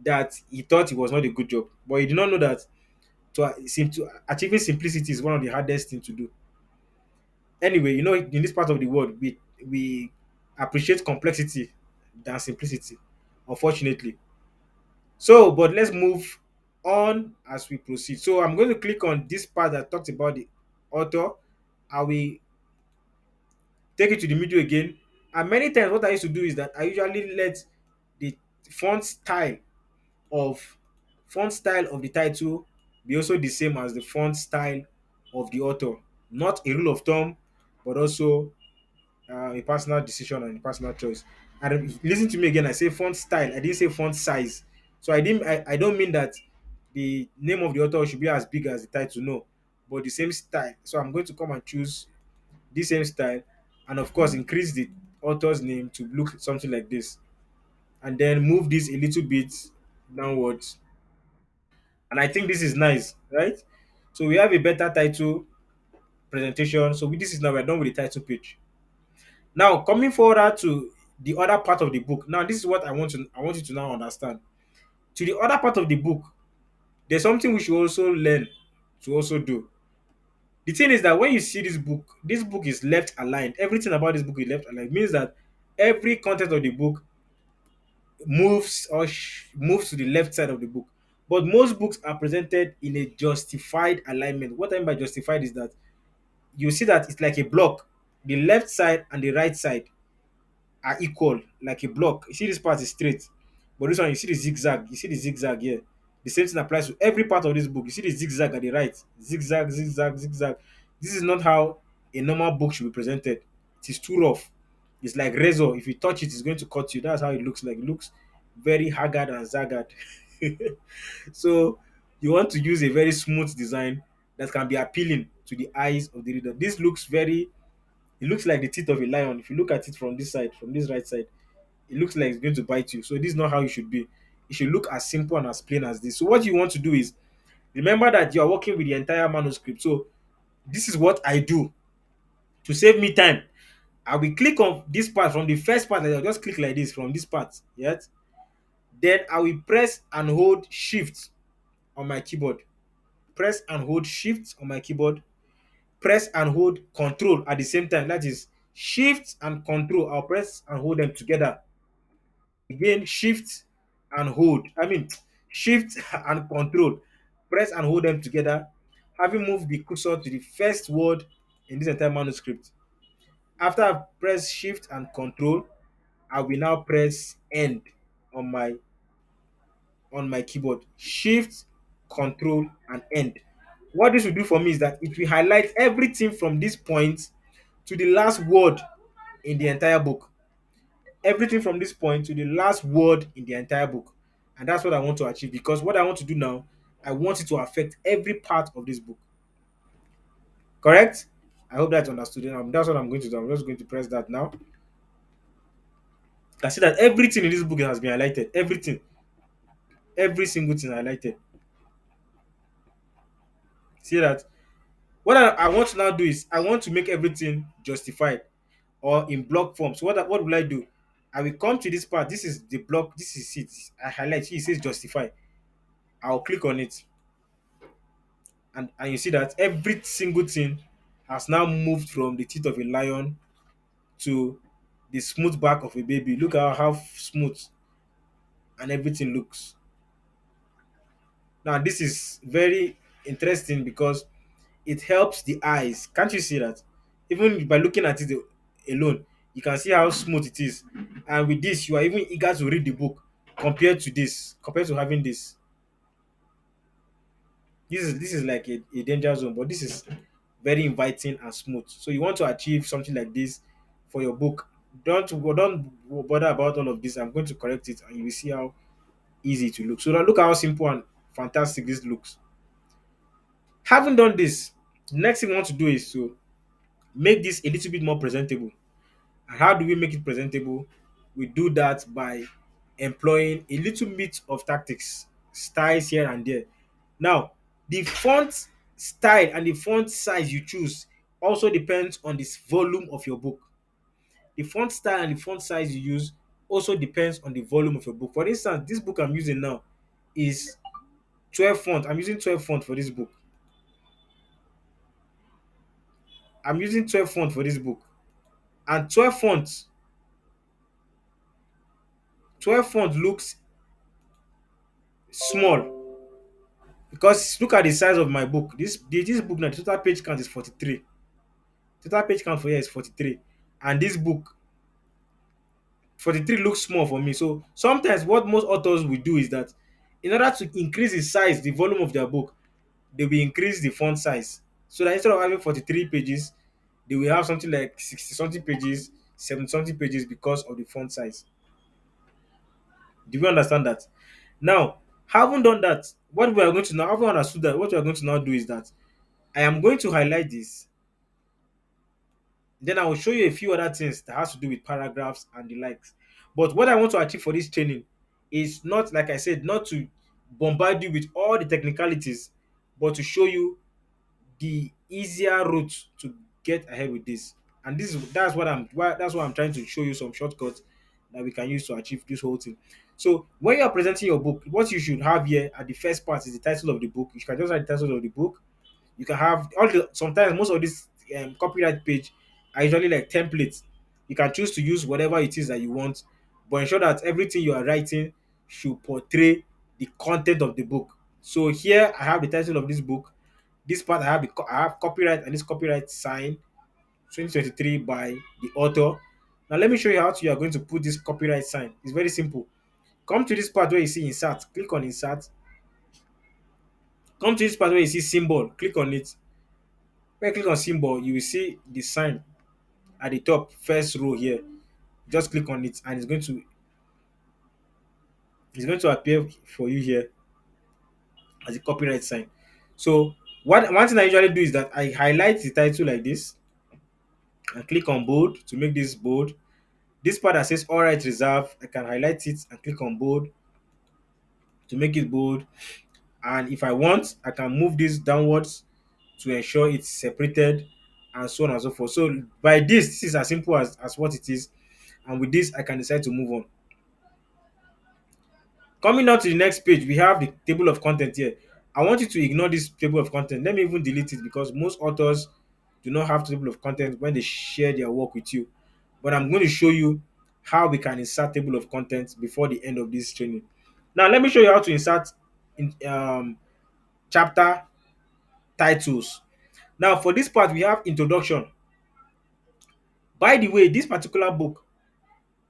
that he thought it was not a good job, but he did not know that to achieving simplicity is one of the hardest thing to do. Anyway, in this part of the world, we appreciate complexity than simplicity, unfortunately. So, but let's move on as we proceed. So, I'm going to click on this part that talks about the author. I will take it to the middle again. And many times, what I used to do is that I usually let the font style of font style of the title be also the same as the font style of the author. Not a rule of thumb, but also a personal decision and a personal choice. And listen to me again. I say font style. I didn't say font size. So I didn't. I don't mean that the name of the author should be as big as the title. No, but the same style. So I'm going to come and choose the same style, and of course increase the author's name to look something like this, and then move this a little bit downwards. And I think this is nice, right? So we have a better title presentation. So this is now we're done with the title page. Now coming forward to the other part of the book. Now this is what I want you to now understand. To the other part of the book, there's something we should also learn to also do. The thing is that when you see this book is left aligned. Everything about this book is left aligned. It means that every content of the book moves to the left side of the book. But most books are presented in a justified alignment. What I mean by justified is that you see that it's like a block. The left side and the right side are equal, like a block. You see this part is straight, but this one you see the zigzag. You see the zigzag here. The same thing applies to every part of this book. You see the zigzag at the right, zigzag, zigzag, zigzag. This is not how a normal book should be presented. It is too rough. It's like razor. If you touch it, it's going to cut you. That's how it looks like. It looks very haggard and zagged. So you want to use a very smooth design that can be appealing to the eyes of the reader. This looks very. It looks like the teeth of a lion. If you look at it from this side, from this right side, it looks like it's going to bite you. So this is not how you should be. It should look as simple and as plain as this. So what you want to do is remember that you are working with the entire manuscript. So this is what I do to save me time. I will click on this part from the first part. I'll just click like this from this part. Yes. Then I will press and hold Shift on my keyboard. Press and hold Shift on my keyboard. Press and hold Control at the same time. That is Shift and Control. I'll press and hold them together. Again, shift and hold. I mean, shift and control. Press and hold them together. Having moved the cursor to the first word in this entire manuscript. After I press shift and control, I will now press end on my keyboard. Shift, control, and end. What this will do for me is that it will highlight everything from this point to the last word in the entire book. Everything from this point to the last word in the entire book. And that's what I want to achieve, because what I want to do now, I want it to affect every part of this book. Correct? I hope that's understood. That's what I'm going to do. I'm just going to press that now. I see that everything in this book has been highlighted. Everything. Every single thing highlighted. See that? What I want to now do is I want to make everything justified or in block form. So what will I do? I will come to this part. This is the block. This is it. I highlight. It says justify. I'll click on it. And you see that every single thing has now moved from the teeth of a lion to the smooth back of a baby. Look at how smooth and everything looks. Now this is very interesting because it helps the eyes. Can't you see that? Even by looking at it alone, you can see how smooth it is. And with this, you are even eager to read the book compared to having this. This is like a danger zone, but this is very inviting and smooth. So you want to achieve something like this for your book. Don't bother about all of this. I'm going to correct it, and you will see how easy to look. So now look how simple and fantastic this looks. Having done this, the next thing we want to do is to make this a little bit more presentable. And how do we make it presentable? We do that by employing a little bit of tactics, styles here and there. Now, the font style and the font size you choose also depends on this volume of your book. The font style and the font size you use also depends on the volume of your book. For instance, this book I'm using now is 12 font. I'm using 12 font for this book. I'm using 12 font for this book. And 12 font looks small because look at the size of my book. This book now, the total page count is 43. Total page count for here is 43. And this book 43 looks small for me. So sometimes what most authors will do is that in order to increase the size, the volume of their book, they will increase the font size. So that instead of having 43 pages, they will have something like 60 something pages, 70 something pages because of the font size. Do you understand that? Now, having done that, what we are going to now, having understood that, what we are going to now do is that I am going to highlight this. Then I will show you a few other things that has to do with paragraphs and the likes. But what I want to achieve for this training is not, like I said, not to bombard you with all the technicalities, but to show you the easier route to get ahead with this. And that's why I'm trying to show you some shortcuts that we can use to achieve this whole thing. So when you are presenting your book, what you should have here at the first part is the title of the book. You can just write the title of the book. You can have all the sometimes most of this copyright page are usually like templates. You can choose to use whatever it is that you want, but ensure that everything you are writing should portray the content of the book. So here I have the title of this book. This part I have copyright, and this copyright signed 2023 by the author. Now let me show you how you are going to put this copyright sign. It's very simple. Come to this part where you see insert. Click on insert. Come to this part where you see symbol. Click on it. When you click on symbol, you will see the sign at the top, first row here. Just click on it, and it's going to appear for you here as a copyright sign. So what one thing I usually do is that I highlight the title like this and click on bold to make this bold. This part that says all rights reserved, I can highlight it and click on bold to make it bold. And if I want, I can move this downwards to ensure it's separated and so on and so forth. So by this is as simple as what it is. And with this, I can decide to move on. Coming on to the next page, we have the table of content here. I want you to ignore this table of content. Let me even delete it because most authors do not have table of content when they share their work with you. But I'm going to show you how we can insert table of content before the end of this training. Now, let me show you how to insert in, chapter titles. Now, for this part, we have introduction. By the way, this particular book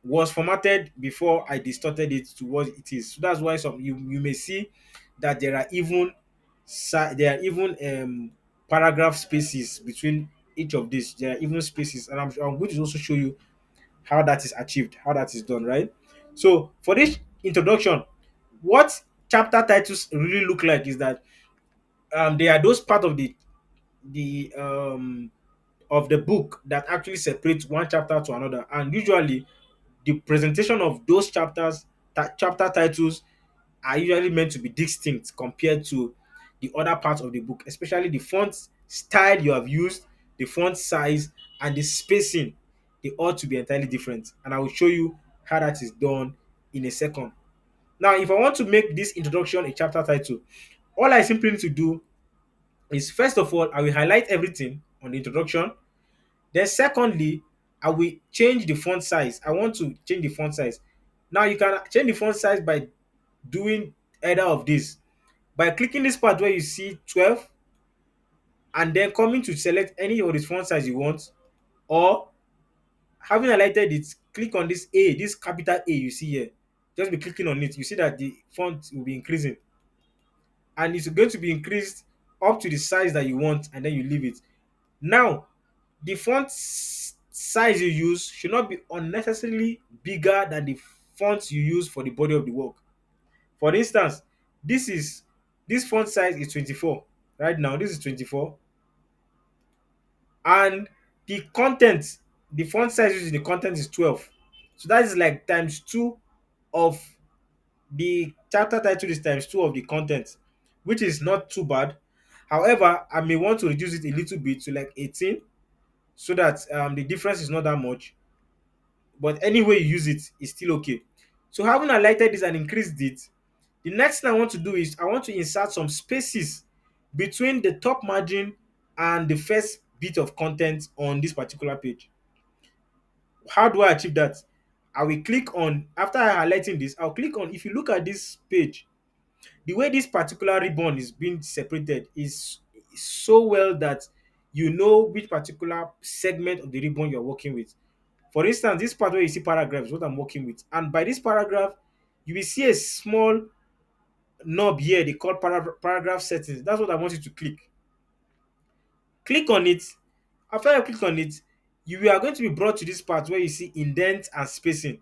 was formatted before I distorted it to what it is. So that's why you may see that there are even paragraph spaces between each of these. There are even spaces, and I'm going to also show you how that is achieved, how that is done, right? So for this introduction, what chapter titles really look like is that they are those part the of the book that actually separates one chapter to another, and usually the presentation of those chapter titles are usually meant to be distinct compared to the other parts of the book, especially the font style you have used, the font size, and the spacing. They ought to be entirely different. And I will show you how that is done in a second. Now, if I want to make this introduction a chapter title, all I simply need to do is first of all, I will highlight everything on the introduction. Then, secondly, I will change the font size. I want to change the font size. Now, you can change the font size by doing either of these. By clicking this part where you see 12 and then coming to select any of the font size you want, or having highlighted it, click on this A, this capital A you see here. Just be clicking on it. You see that the font will be increasing, and it's going to be increased up to the size that you want, and then you leave it. Now, the size you use should not be unnecessarily bigger than the font you use for the body of the work. For instance, this is this font size is 24. Right now, this is 24, and the content, the font size used in the content is 12. So that is like times two of the chapter title is times two of the content, which is not too bad. However, I may want to reduce it a little bit to like 18, so that the difference is not that much. But any way you use it is still okay. So having highlighted this and increased it, the next thing I want to do is I want to insert some spaces between the top margin and the first bit of content on this particular page. How do I achieve that? I will click on, after highlighting this, I'll click on, if you look at this page, the way this particular ribbon is being separated is so well that you know which particular segment of the ribbon you're working with. For instance, this part where you see paragraph is what I'm working with. And by this paragraph, you will see a small knob here they call paragraph settings. That's what I want you to click. Click on it. After you click on it, you are going to be brought to this part where you see indent and spacing.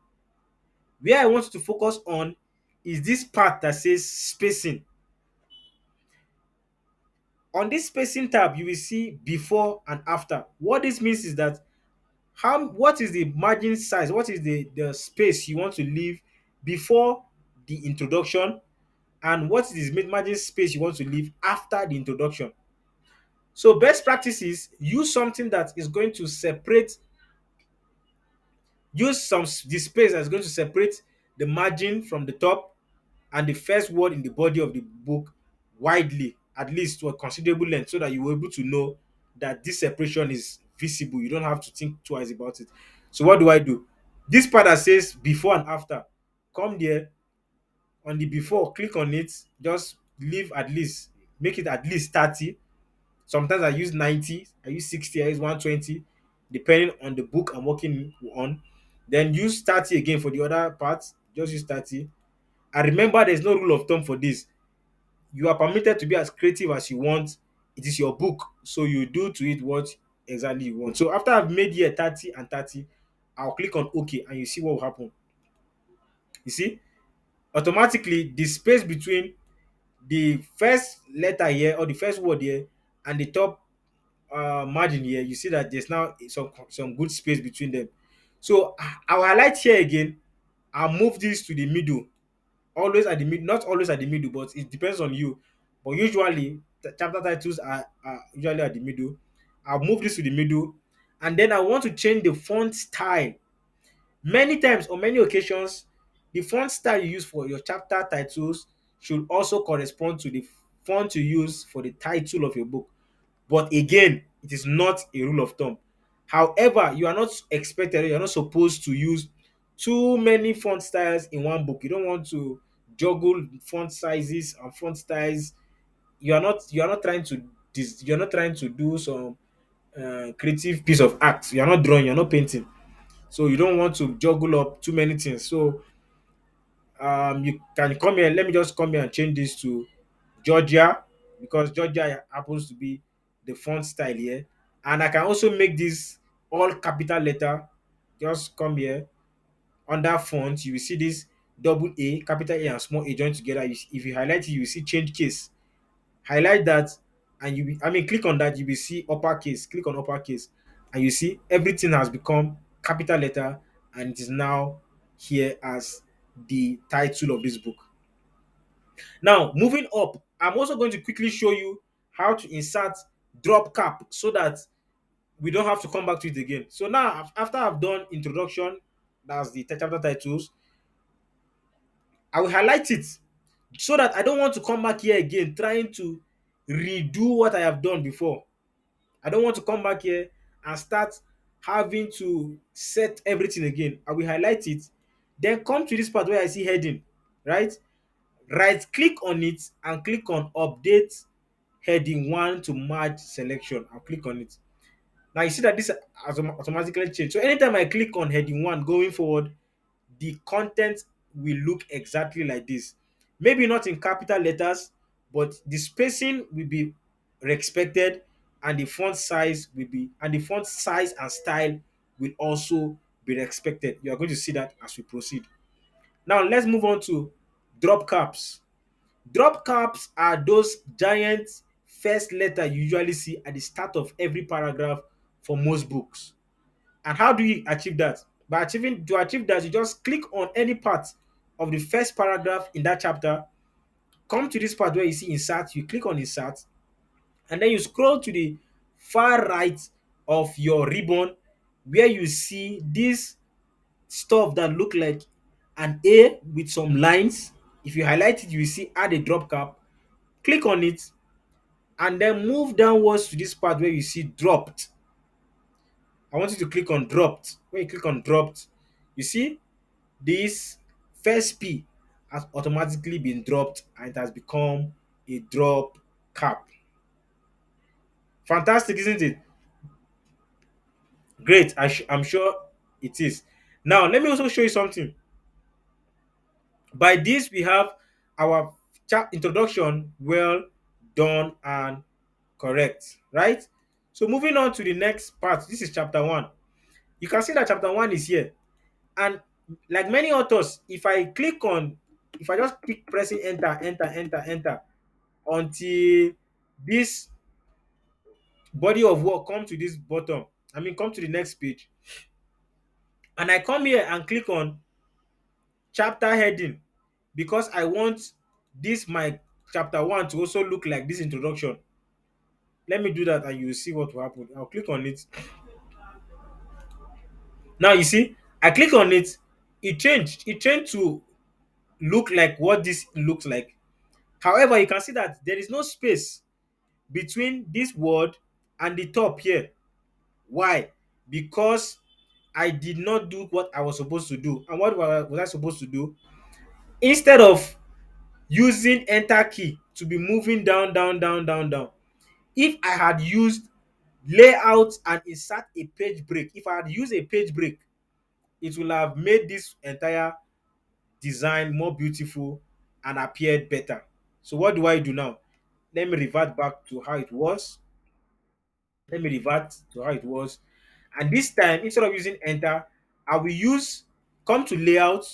Where I want you to focus on is this part that says spacing. On this spacing tab, you will see before and after. What this means is that what is the margin size, what is the space you want to leave before the introduction, and what is the margin space you want to leave after the introduction. So best practice is use something that is going to separate, use the space that's going to separate the margin from the top and the first word in the body of the book widely, at least to a considerable length, so that you will be able to know that this separation is visible. You don't have to think twice about it. So what do I do? This part that says before and after, come there. On the before, click on it, just leave at least, make it at least 30. Sometimes I use 90, I use 60, I use 120, depending on the book I'm working on. Then use 30 again for the other parts, just use 30. And remember, there's no rule of thumb for this. You are permitted to be as creative as you want. It is your book, so you do to it what exactly you want. So after I've made here 30 and 30, I'll click on OK, and you see what will happen. You see, automatically the space between the first letter here or the first word here and the top margin here, you see that there's now some good space between them. So I'll highlight here again. I'll move this to the middle, always at the middle, not always at the middle, but it depends on you. But usually chapter titles are usually at the middle. I'll move this to the middle, and then I want to change the font style. Many times, on many occasions, the font style you use for your chapter titles should also correspond to the font you use for the title of your book. But again, it is not a rule of thumb. However, you are not expected, you are not supposed to use too many font styles in one book. You don't want to juggle font sizes and font styles. You are not trying to you're not trying to do some creative piece of art. You are not drawing, you're not painting. So you don't want to juggle up too many things. So you can come here. Let me just come here and change this to Georgia, because Georgia happens to be the font style here. And I can also make this all capital letter. Just come here under font. You will see this double A, capital A and small a joined together. If you highlight it, you will see change case. Highlight that, and click on that. You will see uppercase. Click on uppercase, and you see everything has become capital letter, and it is now here as the title of this book. Now, moving up, I'm also going to quickly show you how to insert drop cap so that we don't have to come back to it again. So now, after I've done introduction, that's the chapter titles, I will highlight it so that I don't want to come back here again trying to redo what I have done before. I don't want to come back here and start having to set everything again. I will highlight it, then come to this part where I see heading, right? Right click on it and click on update heading 1 to merge selection. I'll click on it. Now you see that this has automatically changed. So anytime I click on heading 1 going forward, the content will look exactly like this. Maybe not in capital letters, but the spacing will be respected, and the font size and style will also be respected. You are going to see that as we proceed. Now let's move on to drop caps. Drop caps are those giant first letter you usually see at the start of every paragraph for most books. And how do you achieve that? By achieving to achieve that, you just click on any part of the first paragraph in that chapter, come to this part where you see insert, you click on insert, and then you scroll to the far right of your ribbon where you see this stuff that look like an A with some lines. If you highlight it, you will see add a drop cap. Click on it and then move downwards to this part where you see dropped. I want you to click on dropped. When you click on dropped, you see this first P has automatically been dropped and it has become a drop cap. Fantastic, isn't it? Great. I'm sure it is. Now, let me also show you something. By this, we have our introduction well done and correct, right? So, moving on to the next part, this is chapter 1. You can see that chapter 1 is here. And like many authors, if I just keep pressing enter, enter, enter, enter until this body of work come to this bottom, come to the next page, and I come here and click on chapter heading because I want this my chapter 1 to also look like this introduction. Let me do that and you will see what will happen. I'll click on it. Now you see, I click on it, it changed to look like what this looks like. However, you can see that there is no space between this word and the top here. Why? Because I did not do what I was supposed to do. And what was I supposed to do? Instead of using enter key to be moving down, down, down, down, down, if I had used layout and insert a page break, if I had used a page break, it will have made this entire design more beautiful and appeared better. So what do I do now? Let me revert back to how it was. Let me revert to how it was. And this time, instead of using enter, I will use come to layout,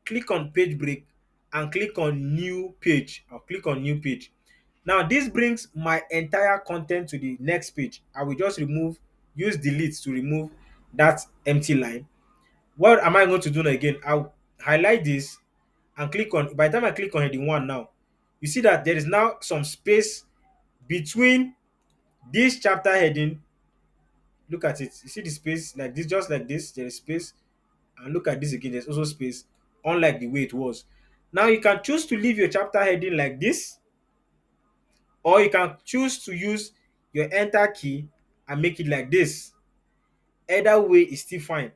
click on page break, and click on new page. I'll click on new page. Now, this brings my entire content to the next page. I will just use delete to remove that empty line. What am I going to do now again? I'll highlight this and click on, by the time I click on heading 1 now, you see that there is now some space between this chapter heading. Look at it. You see the space like this, just like this, there is space. And look at this again, there's also space, unlike the way it was. Now you can choose to leave your chapter heading like this, or you can choose to use your enter key and make it like this. Either way is still fine.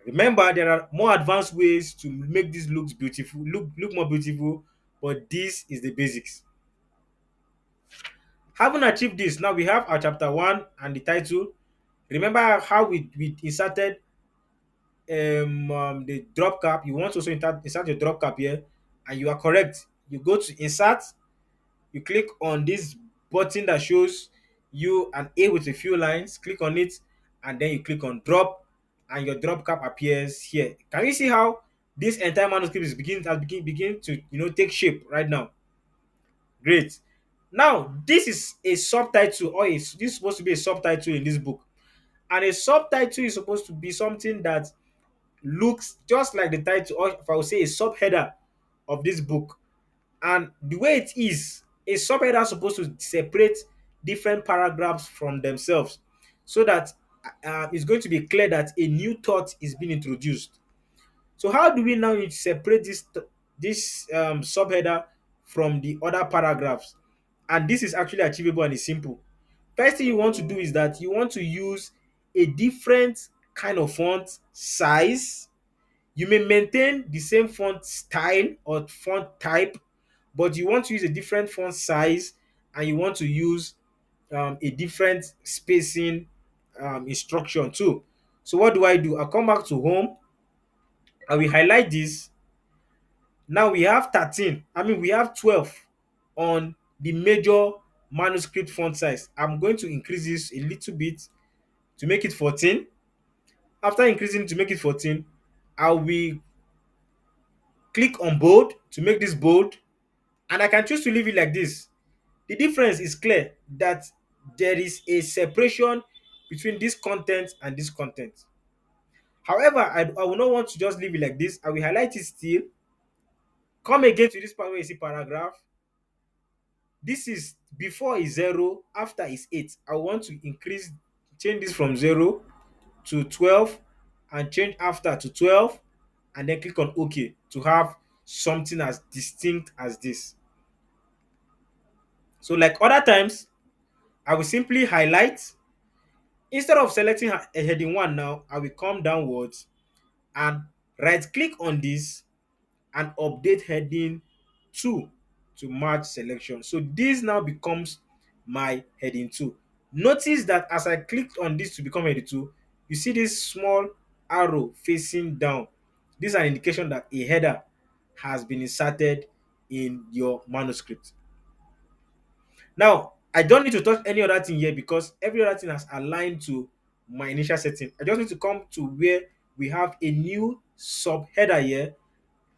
Remember, there are more advanced ways to make this look more beautiful, but this is the basics. Having achieved this, now we have our chapter 1 and the title. Remember how we inserted the drop cap. You want to also insert your drop cap here, and you are correct. You go to insert, you click on this button that shows you an A with a few lines, click on it, and then you click on drop, and your drop cap appears here. Can you see how this entire manuscript is begin to take shape right now? Great. Now this is a subtitle, or this is supposed to be a subtitle in this book, and a subtitle is supposed to be something that looks just like the title, or if I would say a subheader of this book. And the way it is, a subheader is supposed to separate different paragraphs from themselves so that it's going to be clear that a new thought is being introduced. So how do we now need to separate this subheader from the other paragraphs? And this is actually achievable and it's simple. First thing you want to do is that you want to use a different kind of font size. You may maintain the same font style or font type, but you want to use a different font size and you want to use a different spacing instruction too. So what do? I'll come back to home. I will highlight this. Now we have 13. We have 12 on the major manuscript font size. I'm going to increase this a little bit to make it 14. After increasing to make it 14, I will click on bold to make this bold, and I can choose to leave it like this. The difference is clear that there is a separation between this content and this content. However, I will not want to just leave it like this. I will highlight it still, come again to this part where you see paragraph. This is before is 0, after is 8. I want to change this from 0 to 12, and change after to 12, and then click on OK to have something as distinct as this. So like other times, I will simply highlight. Instead of selecting a heading 1 now, I will come downwards and right click on this and update heading 2 to match selection. So this now becomes my heading 2. Notice that as I clicked on this to become heading 2, you see this small arrow facing down. This is an indication that a header has been inserted in your manuscript. Now, I don't need to touch any other thing here because every other thing has aligned to my initial setting. I just need to come to where we have a new subheader here,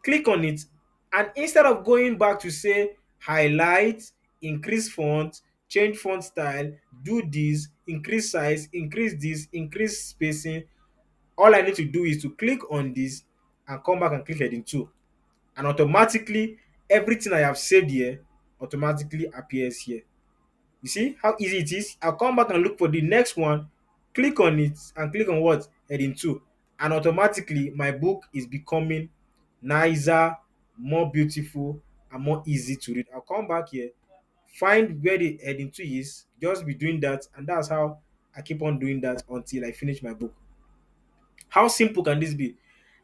click on it, and instead of going back to say highlight, increase font, change font style, do this, increase size, increase this, increase spacing, all I need to do is to click on this and come back and click heading 2, and automatically everything I have saved here automatically appears here. You see how easy it is? I'll come back and look for the next one, click on it, and click on what? Heading 2. And automatically, my book is becoming nicer, more beautiful, and more easy to read. I'll come back here, find where the heading 2 is, just be doing that, and that's how I keep on doing that until I finish my book. How simple can this be?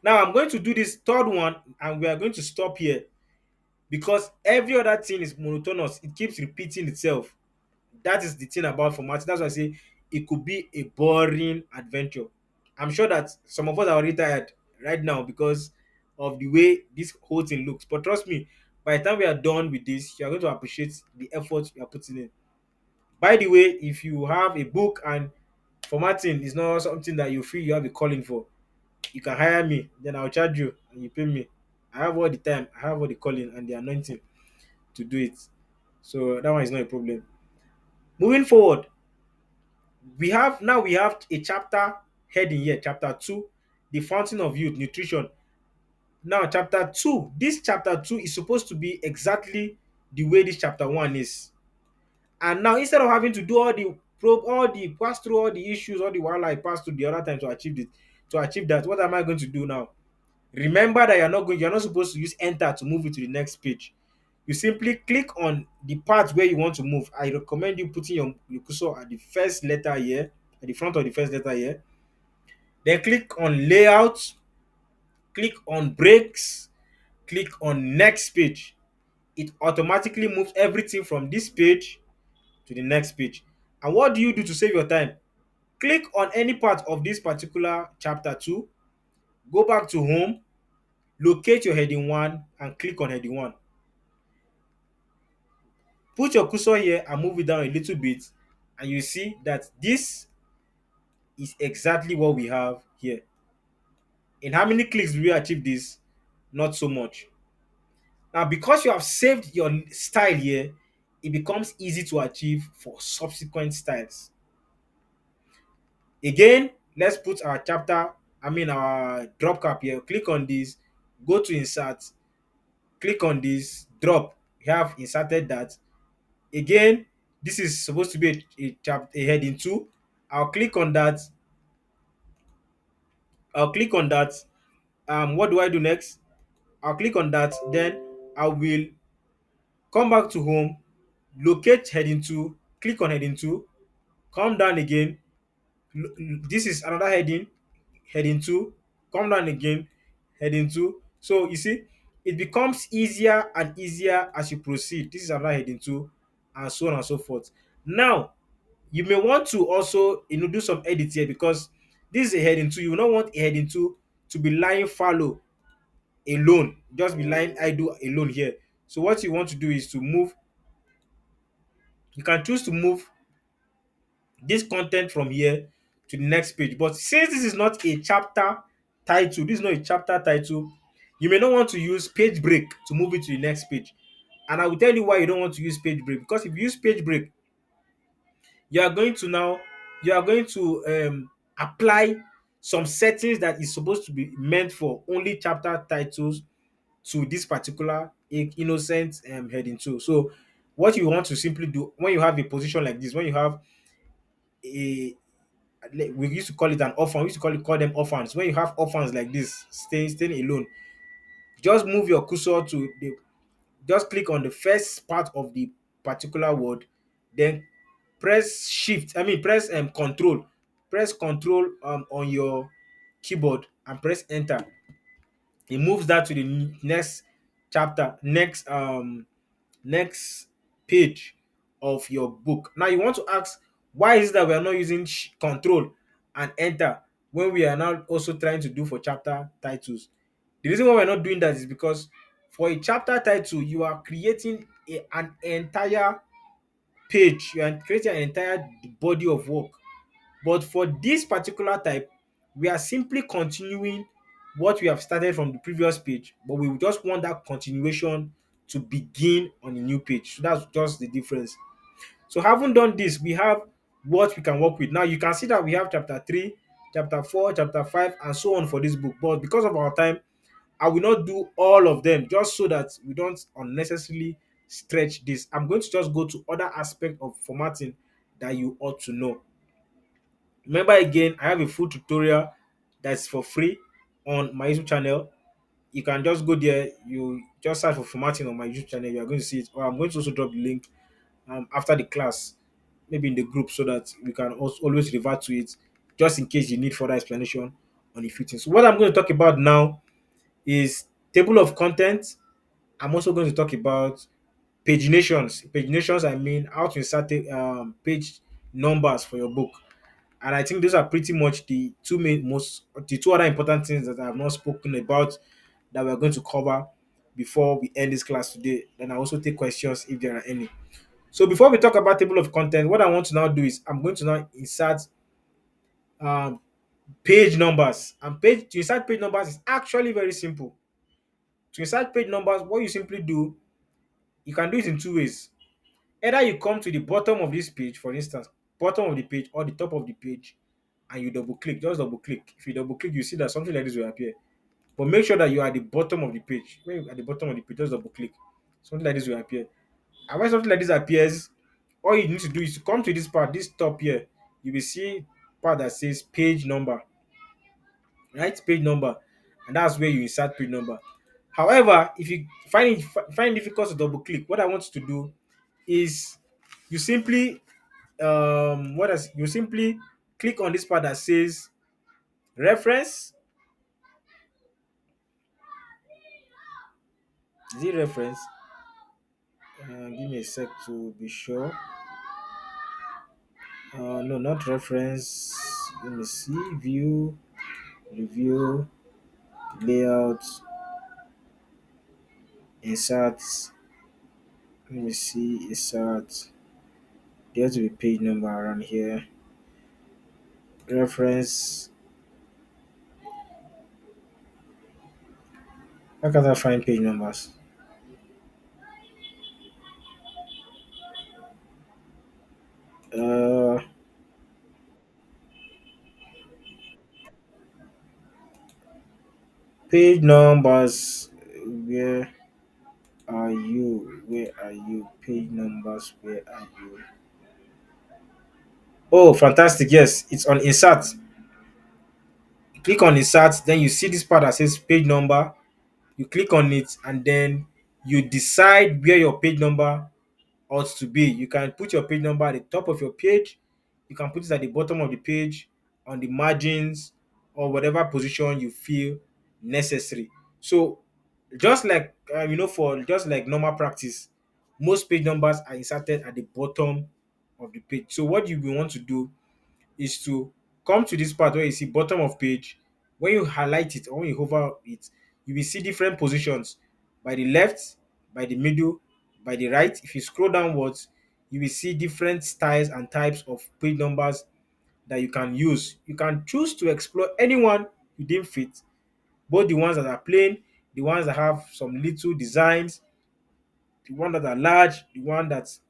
Now, I'm going to do this third one, and we are going to stop here because every other thing is monotonous. It keeps repeating itself. That is the thing about formatting. That's why I say it could be a boring adventure. I'm sure that some of us are already tired right now because of the way this whole thing looks. But trust me, by the time we are done with this, you are going to appreciate the effort you are putting in. By the way, if you have a book and formatting is not something that you feel you have a calling for, you can hire me. Then I'll charge you and you pay me. I have all the time, I have all the calling and the anointing to do it. So that one is not a problem. Moving forward, we have a chapter heading here, chapter 2, the fountain of youth, nutrition. Now chapter 2, this chapter 2 is supposed to be exactly the way this chapter 1 is. And now instead of having to do all the probe, all the pass through all the issues, all the while I passed through the other time to achieve it, to achieve that, what am I going to do now? Remember that you're not supposed to use enter to move it to the next page. You simply click on the part where you want to move. I recommend you putting your cursor at the first letter here, at the front of the first letter here. Then click on layout, click on breaks, click on next page. It automatically moves everything from this page to the next page. And what do you do to save your time? Click on any part of this particular chapter 2, go back to home, locate your heading 1 and click on heading 1. Put your cursor here and move it down a little bit, and you see that this is exactly what we have here. In how many clicks do we achieve this? Not so much. Now, because you have saved your style here, it becomes easy to achieve for subsequent styles. Again, let's put our our drop cap here. Click on this, go to insert, click on this, drop. We have inserted that. Again, this is supposed to be a heading 2. I'll click on that. I'll click on that. What do I do next? I'll click on that. Then I will come back to home, locate heading 2, click on heading 2, come down again. This is another heading, heading 2, come down again, heading 2. So you see, it becomes easier and easier as you proceed. This is another heading 2, and so on and so forth. Now, you may want to also do some edit here because this is a heading 2. You will not want a heading 2 to be lying fallow alone, just be lying idle alone here. So what you want to do is to move You can choose to move this content from here to the next page. But since this is not a chapter title, this is not a chapter title, you may not want to use page break to move it to the next page. And I will tell you why you don't want to use page break. Because if you use page break, you are going to now you are going to apply some settings that is supposed to be meant for only chapter titles to this particular innocent heading too. So what you want to simply do when you have a position like this, when you have a we used to call it an orphan, we used to call them orphans. When you have orphans like this, staying alone, just move your cursor to the just click on the first part of the particular word, then press shift, I mean press control, press control on your keyboard and press enter. It moves that to the next chapter, next page of your book. Now you want to ask, why is it that we are not using control and enter when we are now also trying to do for chapter titles? The reason why we're not doing that is because for a chapter title, you are creating an entire page, you are creating an entire body of work. But for this particular type, we are simply continuing what we have started from the previous page, but we just want that continuation to begin on a new page. So that's just the difference. So having done this, we have what we can work with. Now you can see that we have chapter 3, chapter 4, chapter 5, and so on for this book. But because of our time, I will not do all of them just so that we don't unnecessarily stretch this. I'm going to just go to other aspects of formatting that you ought to know. Remember again, I have a full tutorial that's for free on my YouTube channel. You can just go there, you just search for formatting on my YouTube channel, you are going to see it. Or I'm going to also drop the link after the class, maybe in the group, so that we can also always revert to it just in case you need further explanation on a few things. So what I'm going to talk about now is table of content. I'm also going to talk about paginations. Paginations, I mean how to insert page numbers for your book. And I think those are pretty much the two other important things that I have not spoken about that we're going to cover before we end this class today. Then I also take questions if there are any. So before we talk about table of content, what I want to now do is I'm going to now insert um, page numbers. And page to insert page numbers is actually very simple. To insert page numbers, what you simply do, you can do it in two ways. Either you come to the bottom of this page, for instance, bottom of the page or the top of the page, and you double click, just double click. If you double click, you see that something like this will appear. But make sure that you are at the bottom of the page. When you're at the bottom of the page, just double click. Something like this will appear. And when something like this appears, all you need to do is to come to this part, this top here. You will see part that says page number, right? Page number, and that's where you insert page number. However, if you find it difficult to double click, what I want you to do is you simply you simply click on this part that says reference. Is it reference? Give me a sec to be sure. No, not reference. Let me see. View, review, layout, insert. Let me see. Insert. There has to be page number around here. Reference. How can I find page numbers? Uh, Page numbers. Where are you? Where are you? Page numbers. Where are you? Oh, fantastic. Yes, it's on insert. Click on insert, then you see this part that says page number. You click on it, and then you decide where your page number ought to be. You can put your page number at the top of your page. You can put it at the bottom of the page, on the margins, or whatever position you feel necessary. So, just like for just like normal practice, most page numbers are inserted at the bottom of the page. So, what you will want to do is to come to this part where you see bottom of page. When you highlight it or when you hover it, you will see different positions by the left, by the middle, by the right. If you scroll downwards, You will see different styles and types of page numbers that you can use. You can choose to explore anyone you deem fit, both the ones that are plain, the ones that have some little designs, the one that are large, the one that's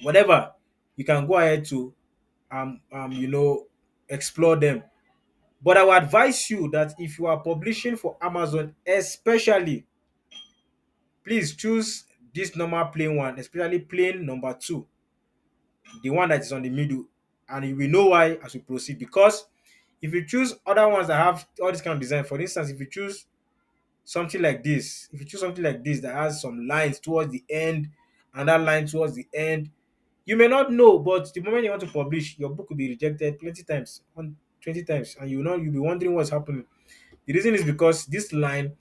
whatever. You can go ahead to you know, explore them. But I would advise you that if you are publishing for Amazon, especially, please choose this normal plain one, especially plain number two, the one that is on the middle, and you will know why as we proceed. Because if you choose other ones that have all this kind of design, for instance, if you choose something like this that has some lines towards the end and that line towards the end, you may not know, but the moment you want to publish, your book will be rejected plenty times, 20 times, and you'll be wondering what's happening. The reason is because this line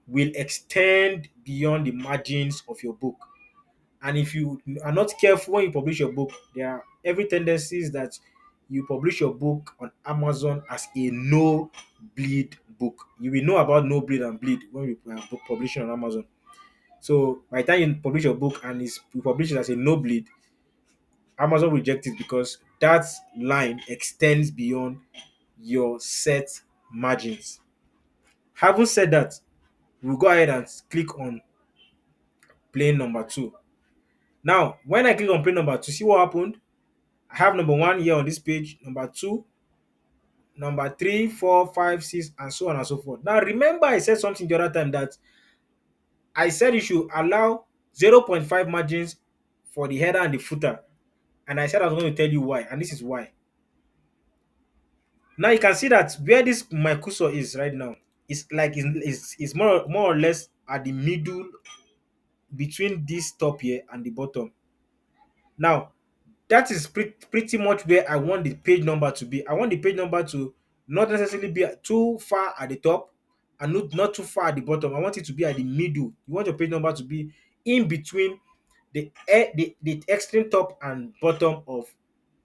will extend beyond the margins of your book. And if you are not careful when you publish your book, there are every tendencies that you publish your book on Amazon as a no bleed book. You will know about no bleed and bleed when we are book publishing on Amazon. So by the time you publish your book and you publish it as a no bleed, Amazon rejects it because that line extends beyond your set margins. Having said that, we'll go ahead and click on plane number two. Now, when I click on plane number two, see what happened? I have number one here on this page, number two, number three, four, five, six, and so on and so forth. Now, remember, I said something the other time that I said you should allow zero point 0.5 margins for the header and the footer. And I said I was going to tell you why, and this is why. Now you can see that where this my cursor is right now, it's more or less at the middle between this top here and the bottom. Now that is pretty much where I want the page number to be. I want the page number to not necessarily be too far at the top and not too far at the bottom. I want it to be at the middle. You want your page number to be in between the extreme top and bottom of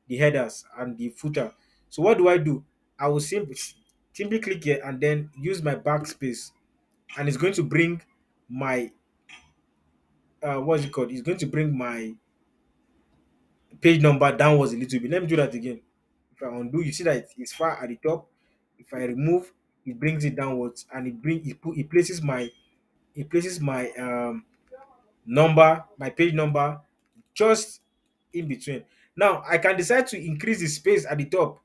the headers and the footer. So what do I do? I will simply click here and then use my backspace, and it's going to bring my what's it called? It's going to bring my page number downwards a little bit. Let me do that again. If I undo, you see that it's far at the top. If I remove, it brings it downwards, and it places my my page number just in between. Now I can decide to increase the space at the top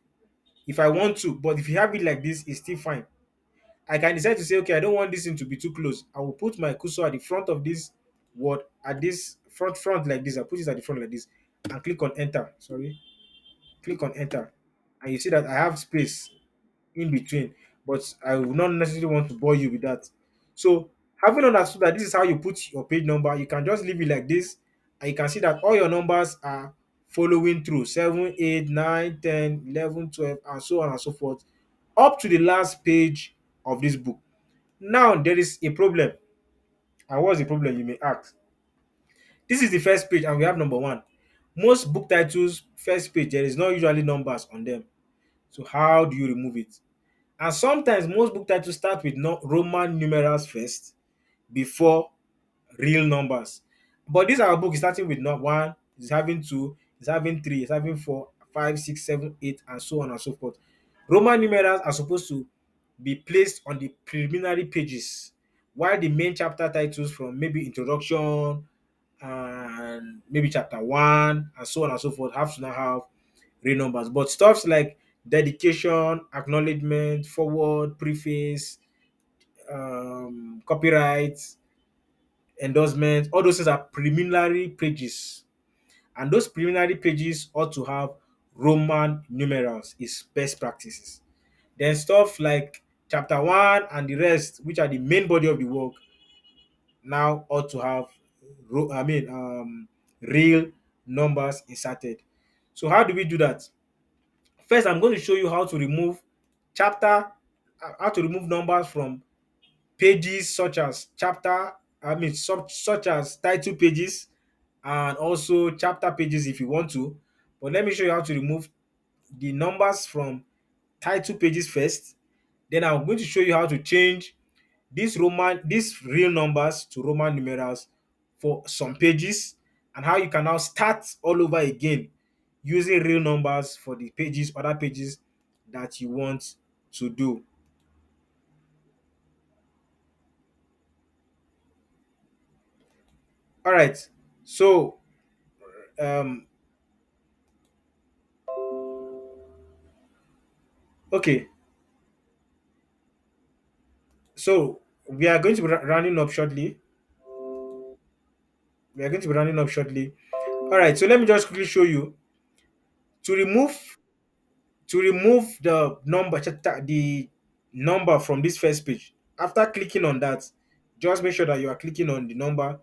if I want to, but if you have it like this, it's still fine. I can decide to say, okay, I don't want this thing to be too close. I will put my cursor at the front of this word, at this front like this. I put it at the front like this and click on enter. Sorry, click on enter, and you see that I have space in between, but I will not necessarily want to bore you with that. So, having understood that this is how you put your page number, you can just leave it like this, and you can see that all your numbers are following through 7, 8, 9, 10, 11, 12, and so on and so forth, up to the last page of this book. Now, there is a problem. And what's the problem, you may ask? This is the first page, and we have number one. Most book titles, first page, there is not usually numbers on them. So, how do you remove it? And sometimes most book titles start with Roman numerals first before real numbers. But this our book is starting with not one, it's having two, it's having three, it's having four, five, six, seven, eight, and so on and so forth. Roman numerals are supposed to be placed on the preliminary pages, while the main chapter titles from maybe introduction and maybe chapter one and so on and so forth have to now have real numbers. But stuffs like dedication, acknowledgement, forward, preface, copyright, endorsement, all those things are preliminary pages. And those preliminary pages ought to have Roman numerals, is best practices. Then stuff like chapter one and the rest, which are the main body of the work, now ought to have real numbers inserted. So how do we do that? First, I'm going to show you chapter how to remove numbers from pages such as such as title pages and also chapter pages if you want to. But let me show you how to remove the numbers from title pages first. Then I'm going to show you how to change these real numbers to Roman numerals for some pages, and how you can now start all over again using real numbers for the pages, other pages that you want to do. All right. So, um, okay. So we are going to be rounding up shortly. We are going to be rounding up shortly. All right. So let me just quickly show you to remove the number from this first page. After clicking on that, just make sure that you are clicking on the number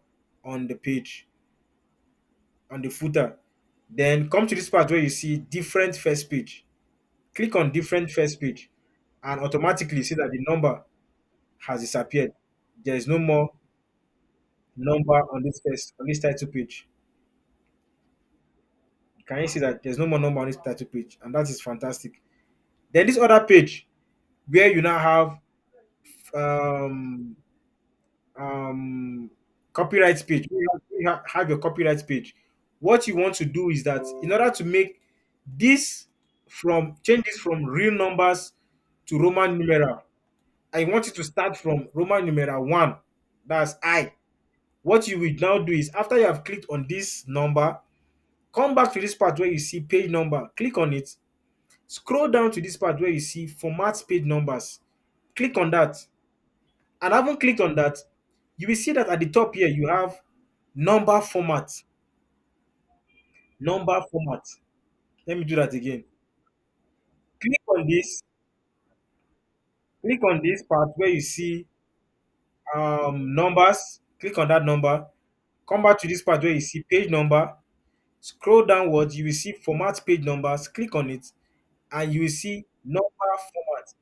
on the page, on the footer. Then come to this part where you see different first page. Click on different first page and automatically see that the number has disappeared. There is no more number on this title page. Can you see that there's no more number on this title page? And that is fantastic. Then this other page where you now have um um copyright page. Have your copyright page. What you want to do is that in order to make this from change this from real numbers to Roman numeral, I want you to start from Roman numeral 1. That's I. What you will now do is after you have clicked on this number, come back to this part where you see page number. Click on it. Scroll down to this part where you see format page numbers. Click on that. And having clicked on that, you will see that at the top here you have number format. Number format. Let me do that again. Click on this. Click on this part where you see numbers. Click on that number. Come back to this part where you see page number. Scroll downwards. You will see format page numbers. Click on it, and you will see number format.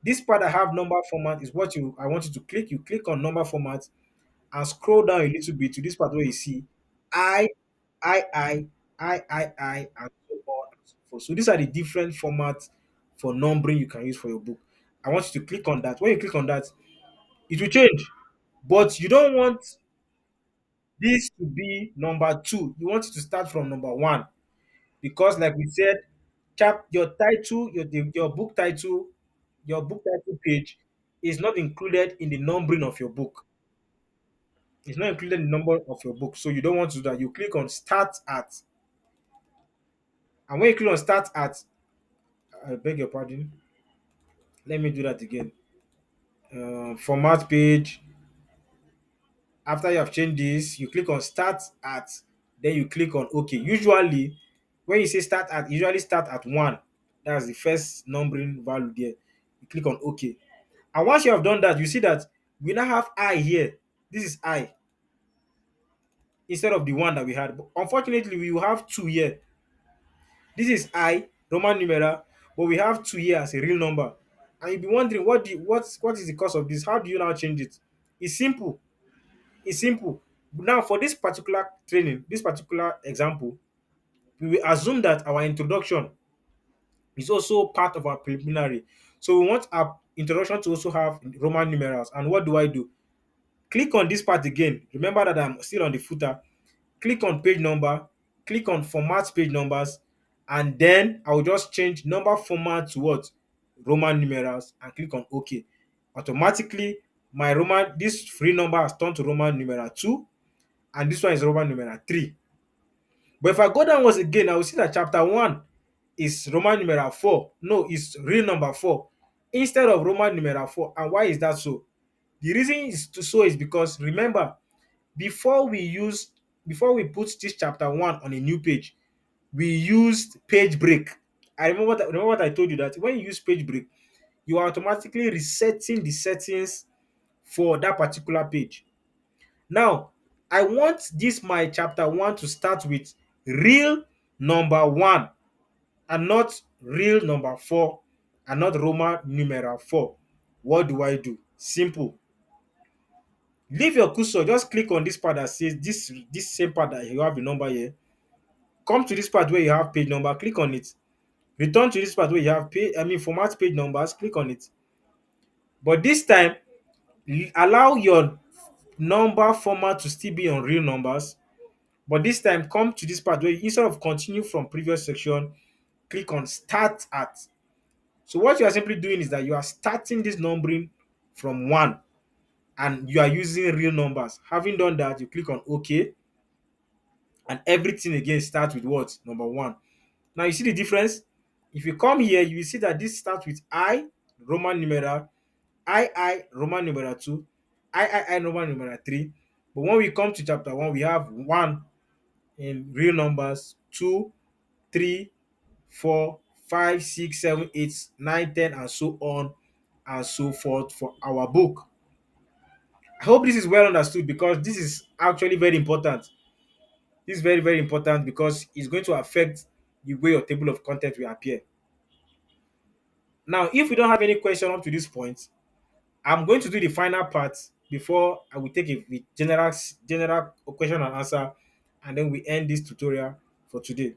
This part I have number format is what you I want you to click. You click on number format and scroll down a little bit to this part where you see I, I, I, and so on and so forth. So these are the different formats for numbering you can use for your book. I want you to click on that. When you click on that, it will change. But you don't want this to be number two. You want it to start from number one. Because like we said, your title, your book title page is not included in the numbering of your book. It's not included in the number of your book. So you don't want to do that. You click on start at. And when you click on start at, I beg your pardon. Let me do that again. Format page. After you have changed this, you click on start at, then you click on OK. Usually, when you say start at, usually start at 1. That's the first numbering value there. You click on OK. And once you have done that, you see that we now have I here. This is I instead of the one that we had. But unfortunately, we will have 2 here. This is I, Roman numeral, but we have 2 here as a real number. And you'll be wondering what is the cause of this? How do you now change it? It's simple. It's simple. Now, for this particular training, this particular example, we will assume that our introduction is also part of our preliminary. So we want our introduction to also have Roman numerals. And what do I do? Click on this part again. Remember that I'm still on the footer. Click on page number, click on format page numbers, and then I'll just change number format to what? Roman numerals, and click on OK. Automatically, this free number has turned to Roman numeral 2, and this one is Roman numeral 3. But if I go down once again, I will see that chapter 1 is Roman numeral 4. No, it's real number 4 instead of Roman numeral 4. And why is that so? The reason is because remember, before we use before we put this chapter 1 on a new page, we used page break. I remember what I told you, that when you use page break, you are automatically resetting the settings for that particular page. Now, I want this my chapter 1 to start with real number 1 and not real number 4 and not Roman numeral 4. What do I do? Simple. Leave your cursor, just click on this part that says this same part that you have the number here. Come to this part where you have page number, click on it. Return to this part where you have format page numbers, click on it. But this time, allow your number format to still be on real numbers, But this time, come to this part where you, instead of continue from previous section, click on start at. So what you are simply doing is that you are starting this numbering from 1 and you are using real numbers. Having done that, you click on OK and everything again starts with what? Number 1. Now you see the difference? If you come here, you will see that this starts with I, Roman numeral, I, Roman numeral 2, I, Roman numeral 3. But when we come to chapter 1, we have 1 in real numbers, 2, 3, 4, 5, 6, 7, 8, 9, 10, and so on and so forth for our book. I hope this is well understood because this is actually very important. This is very, very important because it's going to affect the way your table of content will appear. Now, if we don't have any question up to this point, I'm going to do the final part before I will take a general question and answer, and then we end this tutorial for today.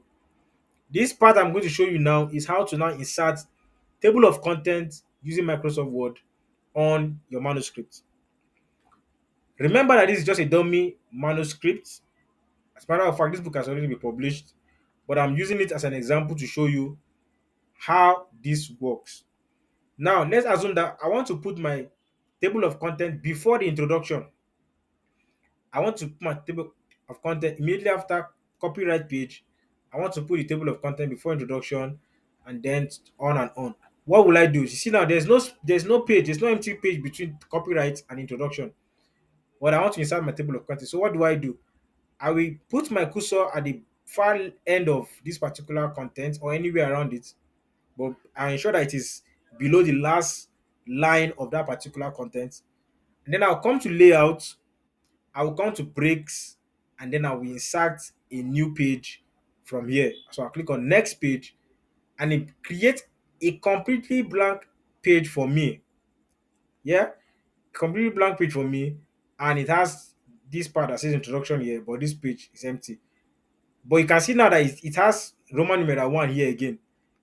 This part I'm going to show you now is how to now insert table of content using Microsoft Word on your manuscript. Remember that this is just a dummy manuscript. As a matter of fact, this book has already been published, but I'm using it as an example to show you how this works. Now, let's assume that I want to put my table of content before the introduction. I want to put my table of content immediately after copyright page. I want to put the table of content before introduction and then on and on. What will I do? You see now there's no page, there's no empty page between copyright and introduction. But I want to insert my table of content. So what do? I will put my cursor at the far end of this particular content or anywhere around it, but I ensure that it is below the last line of that particular content. And then I'll come to layout, I will come to breaks, and then I will insert a new page from here. So I'll click on next page and it creates a completely blank page for me. Yeah, completely blank page for me, and it has this part that says introduction here, but this page is empty. But you can see now that it has Roman numeral 1 here again,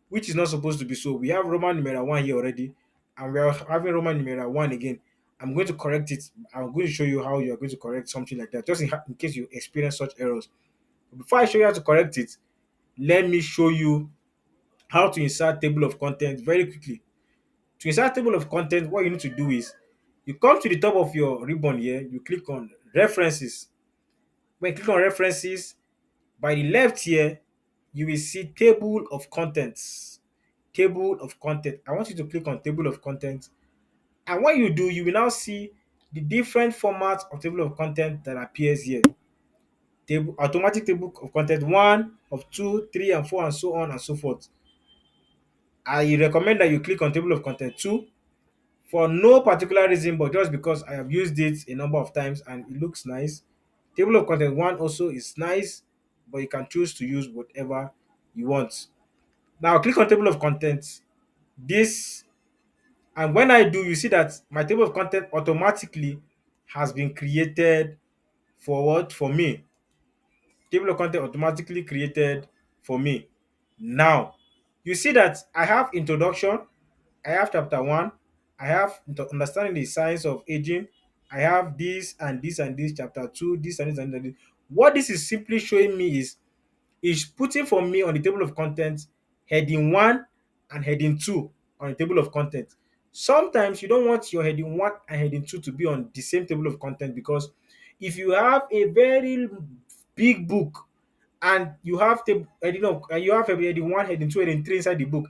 which is not supposed to be so. We have Roman numeral 1 here already, and we are having Roman numeral 1 again. I'm going to correct it. I'm going to show you how you are going to correct something like that, just in case you experience such errors. Before I show you how to correct it, let me show you how to insert table of content very quickly. To insert table of content, what you need to do is you come to the top of your ribbon here, you click on references. When you click on references, by the left here, you will see table of contents. Table of content. I want you to click on table of content. And what you do, you will now see the different formats of table of content that appears here. Table, automatic table of content 1, of 2, 3, and 4, and so on and so forth. I recommend that you click on table of content 2 for no particular reason, but just because I have used it a number of times and it looks nice. Table of content 1 also is nice, but you can choose to use whatever you want. Now click on table of contents. This, and when I do, you see that my table of content automatically has been created for what? For me. Table of content automatically created for me. Now, you see that I have introduction, I have chapter 1, I have understanding the science of aging, I have this and this and this, chapter 2, this and this and this. What this is simply showing me is putting for me on the table of contents heading 1 and heading 2 on the table of content. Sometimes you don't want your heading 1 and heading 2 to be on the same table of content because if you have a very big book and you have heading of you have heading 1, heading 2, heading 3 inside the book,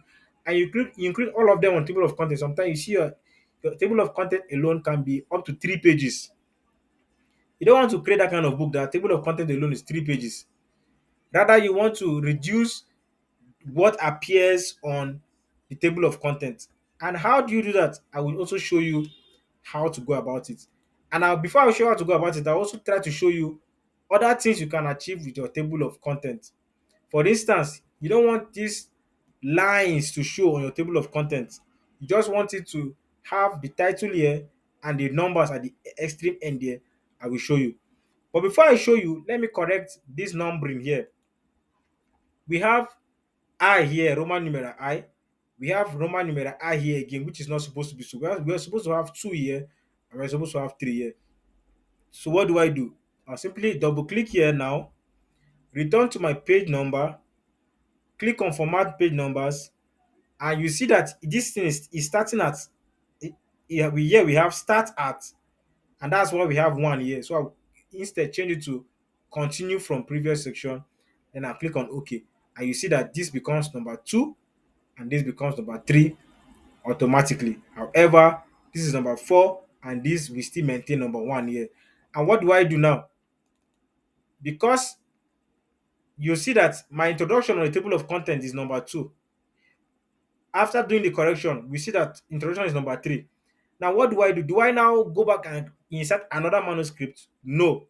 and you include all of them on table of content, sometimes you see your table of content alone can be up to 3 pages. You don't want to create that kind of book that table of content alone is 3 pages. Rather, you want to reduce what appears on the table of content. And how do you do that? I will also show you how to go about it. And now, before I show you how to go about it, I also try to show you other things you can achieve with your table of content. For instance, you don't want these lines to show on your table of content. You just want it to have the title here and the numbers at the extreme end here. I will show you. But before I show you, let me correct this numbering here. We have I here, Roman numeral I. We have Roman numeral I here again, which is not supposed to be so. We are supposed to have 2 here, and we're supposed to have 3 here. So what do? I'll simply double click here now. return to my page number, click on format page numbers, and you see that this thing is starting at here we have start at, and that's why we have one here. So I'll instead change it to continue from previous section. Then I click on OK, and you see that this becomes number 2 and this becomes number 3 automatically. However, this is number 4 and this we still maintain number 1 here. And what do I do now? Because you see that my introduction on the table of content is number 2. After doing the correction, we see that introduction is number 3. Now, what do I do? Do I now go back and insert another manuscript? No.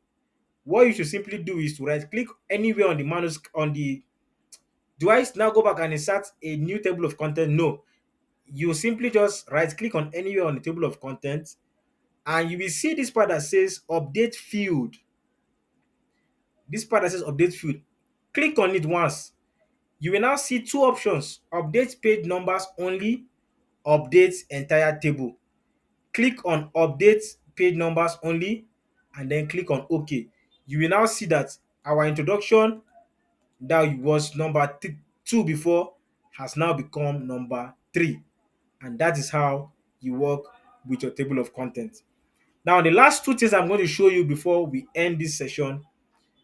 What you should simply do is to right click anywhere on the manuscript on the. Do I now go back and insert a new table of content? No. You simply just right click on anywhere on the table of content, and you will see this part that says update field. This part that says update field. Click on it once. You will now see two options: update page numbers only, update entire table. Click on update page numbers only and then click on OK. You will now see that our introduction that was number 2 before has now become number 3, and that is how you work with your table of content. Now, the last two things I'm going to show you before we end this session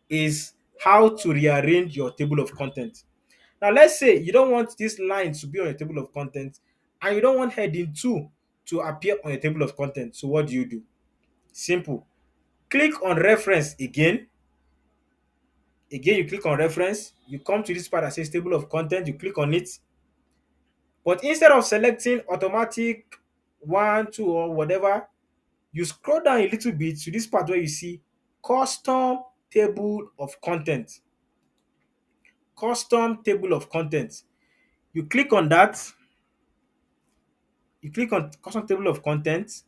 is how to rearrange your table of content. Now, let's say you don't want this line to be on your table of content and you don't want heading 2 to appear on your table of content. So what do? Simple. Click on reference again. Again, you click on reference. You come to this part that says table of content. You click on it. But instead of selecting automatic 1, 2, or whatever, you scroll down a little bit to this part where you see custom table of content. Custom table of content. You click on that. You click on custom table of content.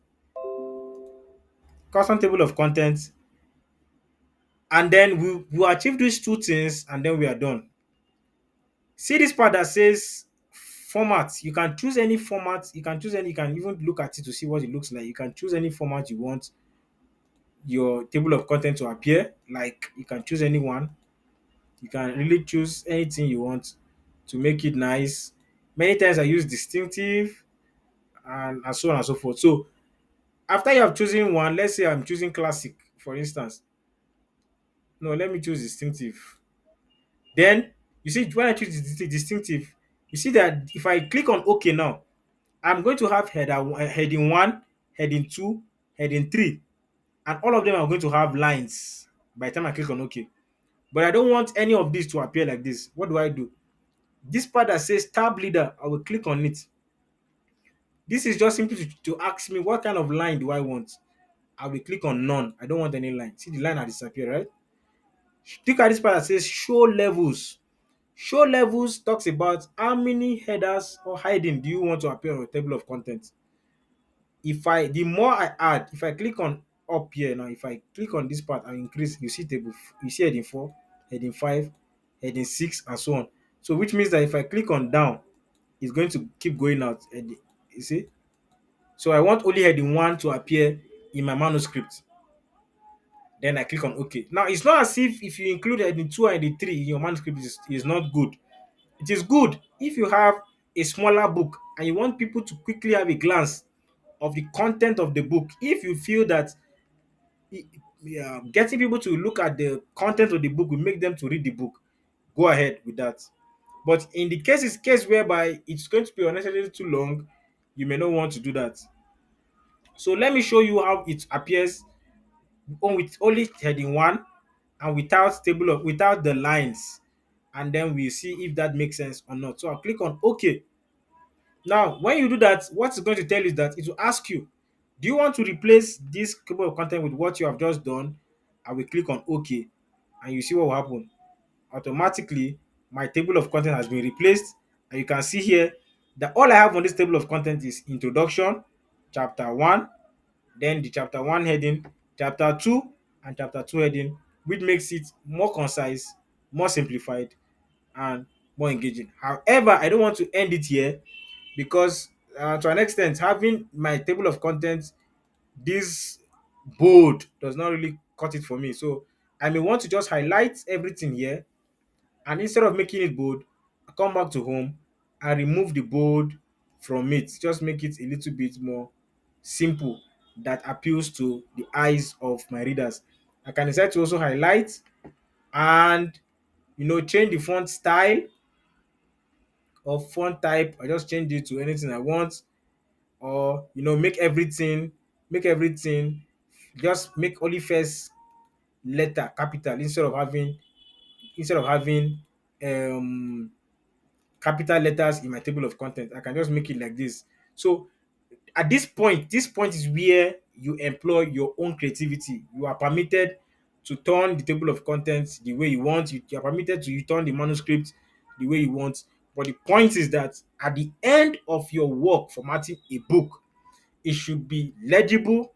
Custom table of content. And then we achieve these two things and then we are done. See this part that says format. You can choose any format. You can choose any. You can even look at it to see what it looks like. You can choose any format you want your table of content to appear. Like you can choose any one. You can really choose anything you want to make it nice. Many times I use distinctive and so on and so forth. So after you have chosen one, let's say I'm choosing classic, for instance. No, let me choose distinctive. Then you see when I choose distinctive, you see that if I click on OK now, I'm going to have heading 1, heading 2, heading 3, and all of them are going to have lines by the time I click on OK. But I don't want any of these to appear like this. What do? This part that says tab leader, I will click on it. This is just simply to ask me what kind of line do I want. I will click on none. I don't want any line. See the line has disappeared, right? Look at this part that says show levels. Show levels talks about how many headers or hiding do you want to appear on your table of content. The more I add, if I click on up here now, if I click on this part and increase, you see you see heading 4, heading 5, heading 6, and so on. So which means that if I click on down, it's going to keep going out. You see? So I want only heading 1 to appear in my manuscript. Then I click on OK. Now it's not as if you include heading 2 and heading 3 in your manuscript is not good. It is good if you have a smaller book and you want people to quickly have a glance of the content of the book. If you feel that getting people to look at the content of the book will make them to read the book, go ahead with that. But in the case whereby it's going to be unnecessarily too long, you may not want to do that. So let me show you how it appears with only heading 1 and without the lines, and then we see if that makes sense or not. So I'll click on OK. Now, when you do that, what it's going to tell you is that it will ask you, do you want to replace this table of content with what you have just done? I will click on OK, and you see what will happen. Automatically, my table of content has been replaced, and you can see here that all I have on this table of content is introduction, chapter 1, then the chapter 1 heading, chapter 2, and chapter 2 heading, which makes it more concise, more simplified, and more engaging. However, I don't want to end it here because to an extent, having my table of contents this bold does not really cut it for me. So I may want to just highlight everything here And instead of making it bold, I come back to home, I remove the bold from it, just make it a little bit more simple that appeals to the eyes of my readers. I can decide to also highlight and change the font style or font type. I just change it to anything I want, or make everything just make only first letter capital instead of having um capital letters in my table of content. I can just make it like this. So at this point is where you employ your own creativity. You are permitted to turn the table of contents the way you want. You are permitted to turn the manuscript the way you want. But the point is that at the end of your work formatting a book, it should be legible,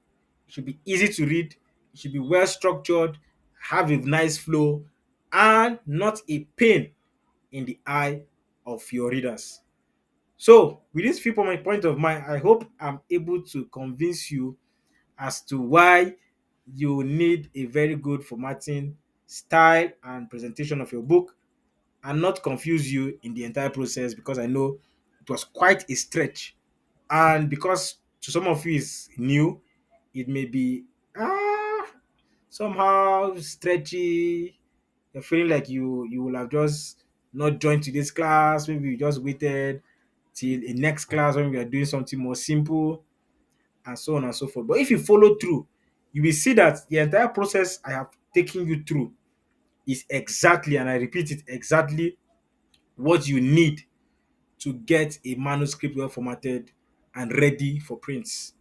it should be easy to read, it should be well structured, have a nice flow, and not a pain in the eye of your readers. So, with this few my point of mind, I hope I'm able to convince you as to why you need a very good formatting style and presentation of your book, and not confuse you in the entire process, because I know it was quite a stretch. And because to some of you is new, it may be somehow stretchy. You're feeling like you will have just not joined today's class. Maybe you just waited till a next class when we are doing something more simple, and so on and so forth. But if you follow through, you will see that the entire process I have taken you through is exactly, and I repeat it, exactly what you need to get a manuscript well formatted and ready for prints.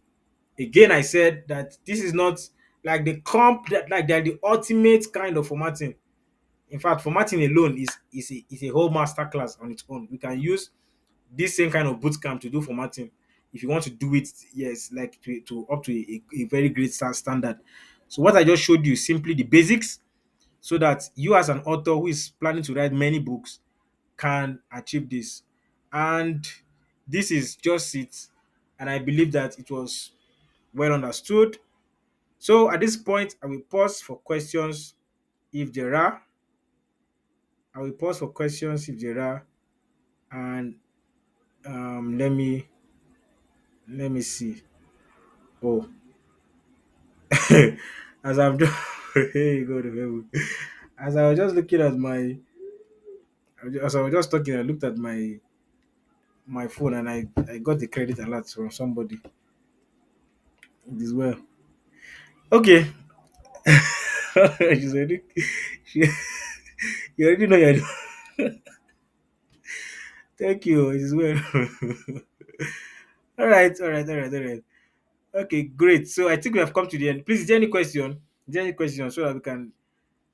Again, I said that this is not like the comp that like they're the ultimate kind of formatting. In fact, formatting alone is a whole master class on its own. We can use this same kind of bootcamp to do formatting if you want to do it, yes, like to up to a very great standard. So what I just showed you is simply the basics, so that you as an author who is planning to write many books can achieve this. And this is just it. And I believe that it was well understood. So at this point, I will pause for questions if there are. I will pause for questions if there are. And let me see. Oh, as I'm just hey God of heaven. As I was just looking at as I was just talking, I looked at my phone, and I got the credit alert from somebody. It is well. Okay. She's already, she, you already know you're. Thank you. It is well. All right, all right, all right, all right. Okay, great. So I think we have come to the end. Please, is there any question? Is there any question so that we can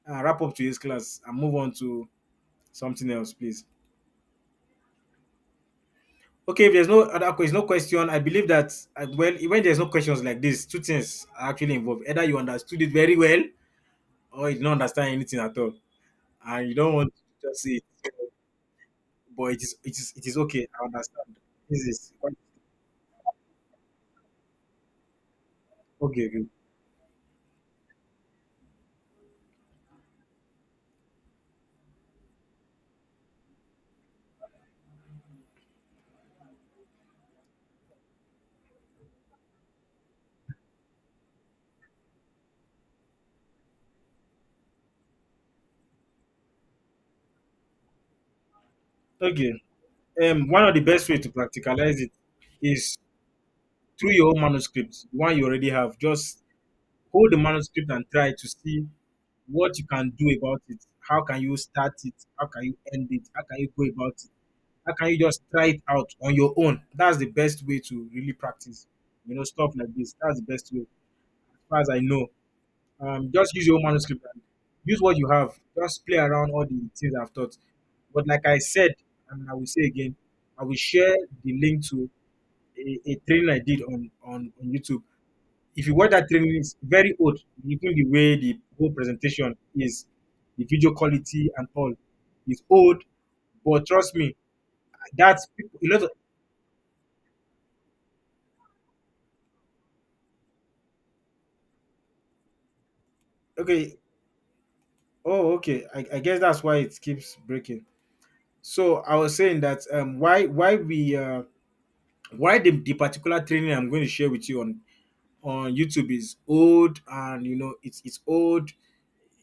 wrap up today's class and move on to something else, please? Okay, if there's no other question, no question, I believe that well, when there's no questions like this, two things are actually involved. Either you understood it very well, or you don't understand anything at all, and you don't want to just say it. But it is okay. I understand. This is okay. Okay. Okay. One of the best way to practicalize it is through your own manuscript, the one you already have. Just hold the manuscript and try to see what you can do about it. How can you start it? How can you end it? How can you go about it? How can you just try it out on your own? That's the best way to really practice. Stuff like this. That's the best way, as far as I know. Just use your own manuscript and use what you have. Just play around all the things I've taught. But like I said, and I will say again, I will share the link to a training I did on YouTube. If you watch that training, it's very old. Even the way the whole presentation is, the video quality and all is old. But trust me, that's a lot of okay. Oh, okay. I guess that's why it keeps breaking. So I was saying that why the particular training I'm going to share with you on YouTube is old, and it's old.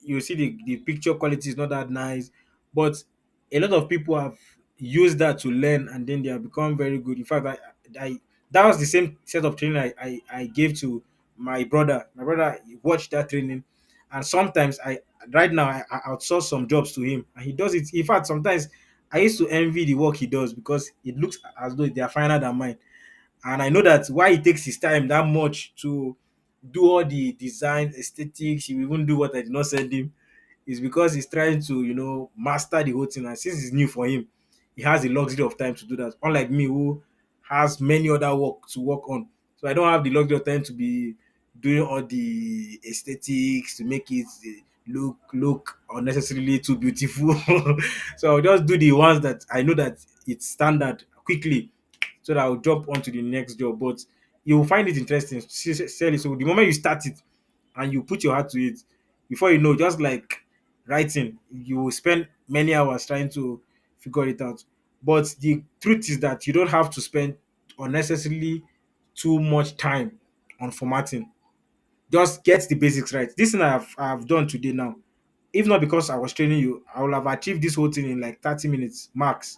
You see the picture quality is not that nice, but a lot of people have used that to learn, and then they have become very good. In fact, I that was the same set of training I gave to my brother. My brother watched that training, and sometimes I right now I outsource some jobs to him, and he does it. In fact, sometimes I used to envy the work he does because it looks as though they are finer than mine, and I know that why he takes his time that much to do all the design aesthetics. He will even do what I did not send him, is because he's trying to master the whole thing, and since it's new for him, he has the luxury of time to do that, unlike me who has many other work to work on. So I don't have the luxury of time to be doing all the aesthetics to make it look unnecessarily too beautiful. So I'll just do the ones that I know that it's standard quickly, so that I'll jump onto the next job. But you will find it interesting. Sincerely, so the moment you start it and you put your heart to it, before you know, just like writing, you will spend many hours trying to figure it out. But the truth is that you don't have to spend unnecessarily too much time on formatting. Just get the basics right. This thing I've done today now, if not because I was training you, I would have achieved this whole thing in like 30 minutes max,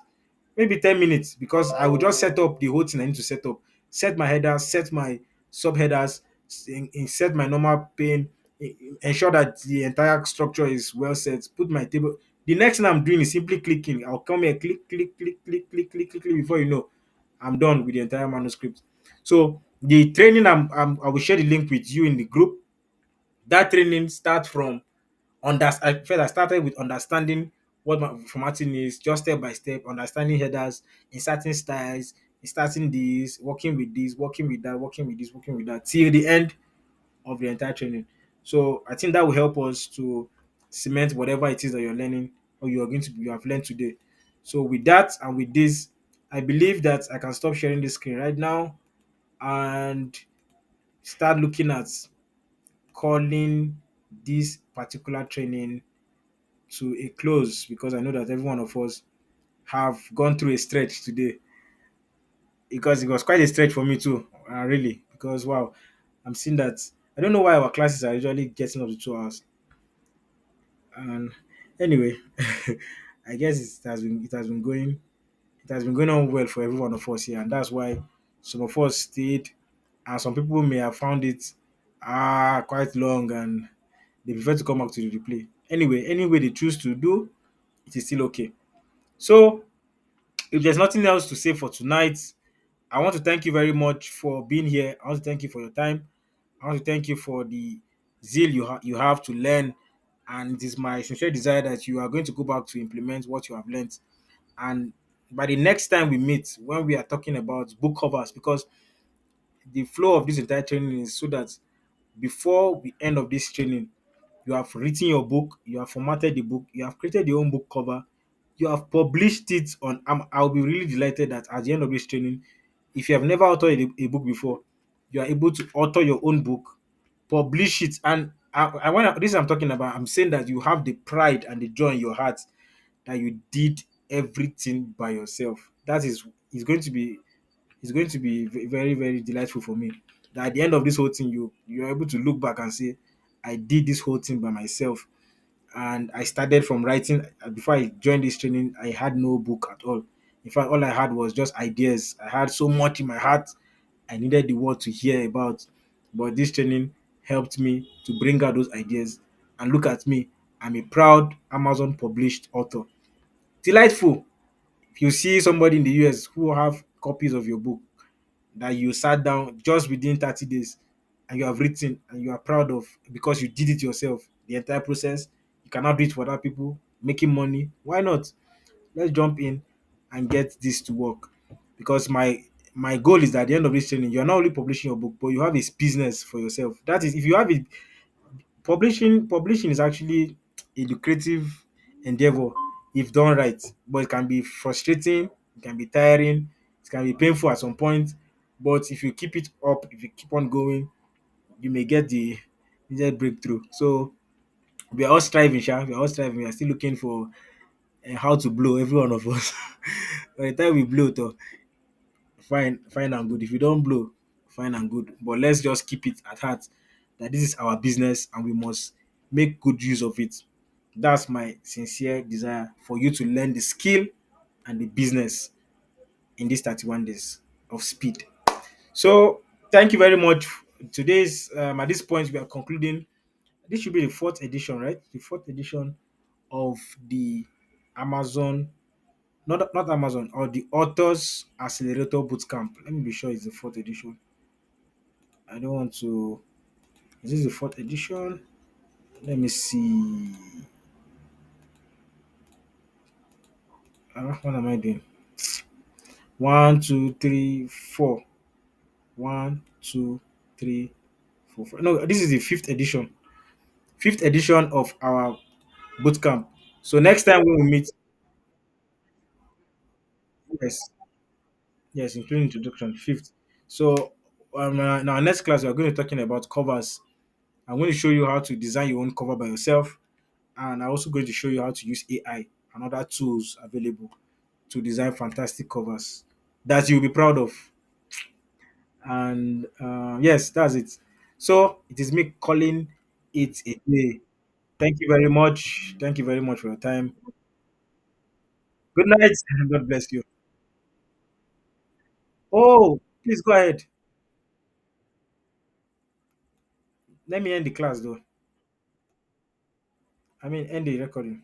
maybe 10 minutes, because I will just set up the whole thing I need to set up. Set my headers, set my subheaders, set my normal pane, ensure that the entire structure is well set, put my table. The next thing I'm doing is simply clicking. I'll come here, click, click, click, click, click, click, click, click. Before you know, I'm done with the entire manuscript. So the training I will share the link with you in the group. That training starts from I started with understanding what my formatting is, just step by step, understanding headers, inserting styles, inserting this, working with this, working with that, working with this, working with that, till the end of the entire training. So I think that will help us to cement whatever it is that you're learning or you have learned today. So with that and with this, I believe that I can stop sharing the screen right now and start looking at calling this particular training to a close, because I know that every one of us have gone through a stretch today, because it was quite a stretch for me too, really. Because wow, I'm seeing that I don't know why our classes are usually getting up to 2 hours. And anyway, I guess it has been going on well for every one of us here, and that's why some of us stayed, and some people may have found it quite long, and they prefer to come back to the replay. Anyway, they choose to do, it is still okay. So if there's nothing else to say for tonight, I want to thank you very much for being here. I want to thank you for your time. I want to thank you for the zeal you have to learn. And it is my sincere desire that you are going to go back to implement what you have learned. And by the next time we meet, when we are talking about book covers, because the flow of this entire training is so that before the end of this training, you have written your book, you have formatted the book, you have created your own book cover, you have published it on. I'll be really delighted that at the end of this training, if you have never authored a book before, you are able to author your own book, publish it, and I want this I'm talking about. I'm saying that you have the pride and the joy in your heart that you did everything by yourself. That is going to be very very delightful for me. That at the end of this whole thing, you're able to look back and say, I did this whole thing by myself, and I started from writing. Before I joined this training, I had no book at all. In fact, all I had was just ideas. I had so much in my heart I needed the world to hear about. But this training helped me to bring out those ideas. And look at me, I'm a proud Amazon published author. Delightful. If you see somebody in the US who have copies of your book that you sat down just within 30 days and you have written and you are proud of because you did it yourself, the entire process, you cannot do it for other people, making money. Why not? Let's jump in and get this to work. Because my goal is that at the end of this training, you're not only publishing your book, but you have a business for yourself. That is, if you have it, publishing is actually a lucrative endeavor if done right, but it can be frustrating, it can be tiring, it can be painful at some point. But if you keep it up, if you keep on going, you may get the needed breakthrough. So We are all striving, sha. We are all striving. We are still looking for how to blow, every one of us. By the time we blow, though, fine, fine and good. If you don't blow, fine and good. But let's just keep it at heart that this is our business and we must make good use of it. That's my sincere desire for you to learn the skill and the business in these 31 days of speed. So, thank you very much. Today's at this point we are concluding. This should be the fourth edition, right? The fourth edition of the Amazon, not Amazon, or the Authors Accelerator Bootcamp. Let me be sure it's the fourth edition. I don't want to. Is this the fourth edition? Let me see. What am I doing? One, two, three, four. One, two, three, four, four. No, this is the fifth edition. Fifth edition of our bootcamp. So next time when we meet, yes, yes, including introduction, fifth. So in our next class, we are going to be talking about covers. I'm going to show you how to design your own cover by yourself, and I'm also going to show you how to use AI and other tools available to design fantastic covers that you'll be proud of. And yes, that's it. So it is me calling it a day. Thank you very much. Thank you very much for your time. Good night and God bless you. Oh, please go ahead. Let me end the class though. I mean, end the recording.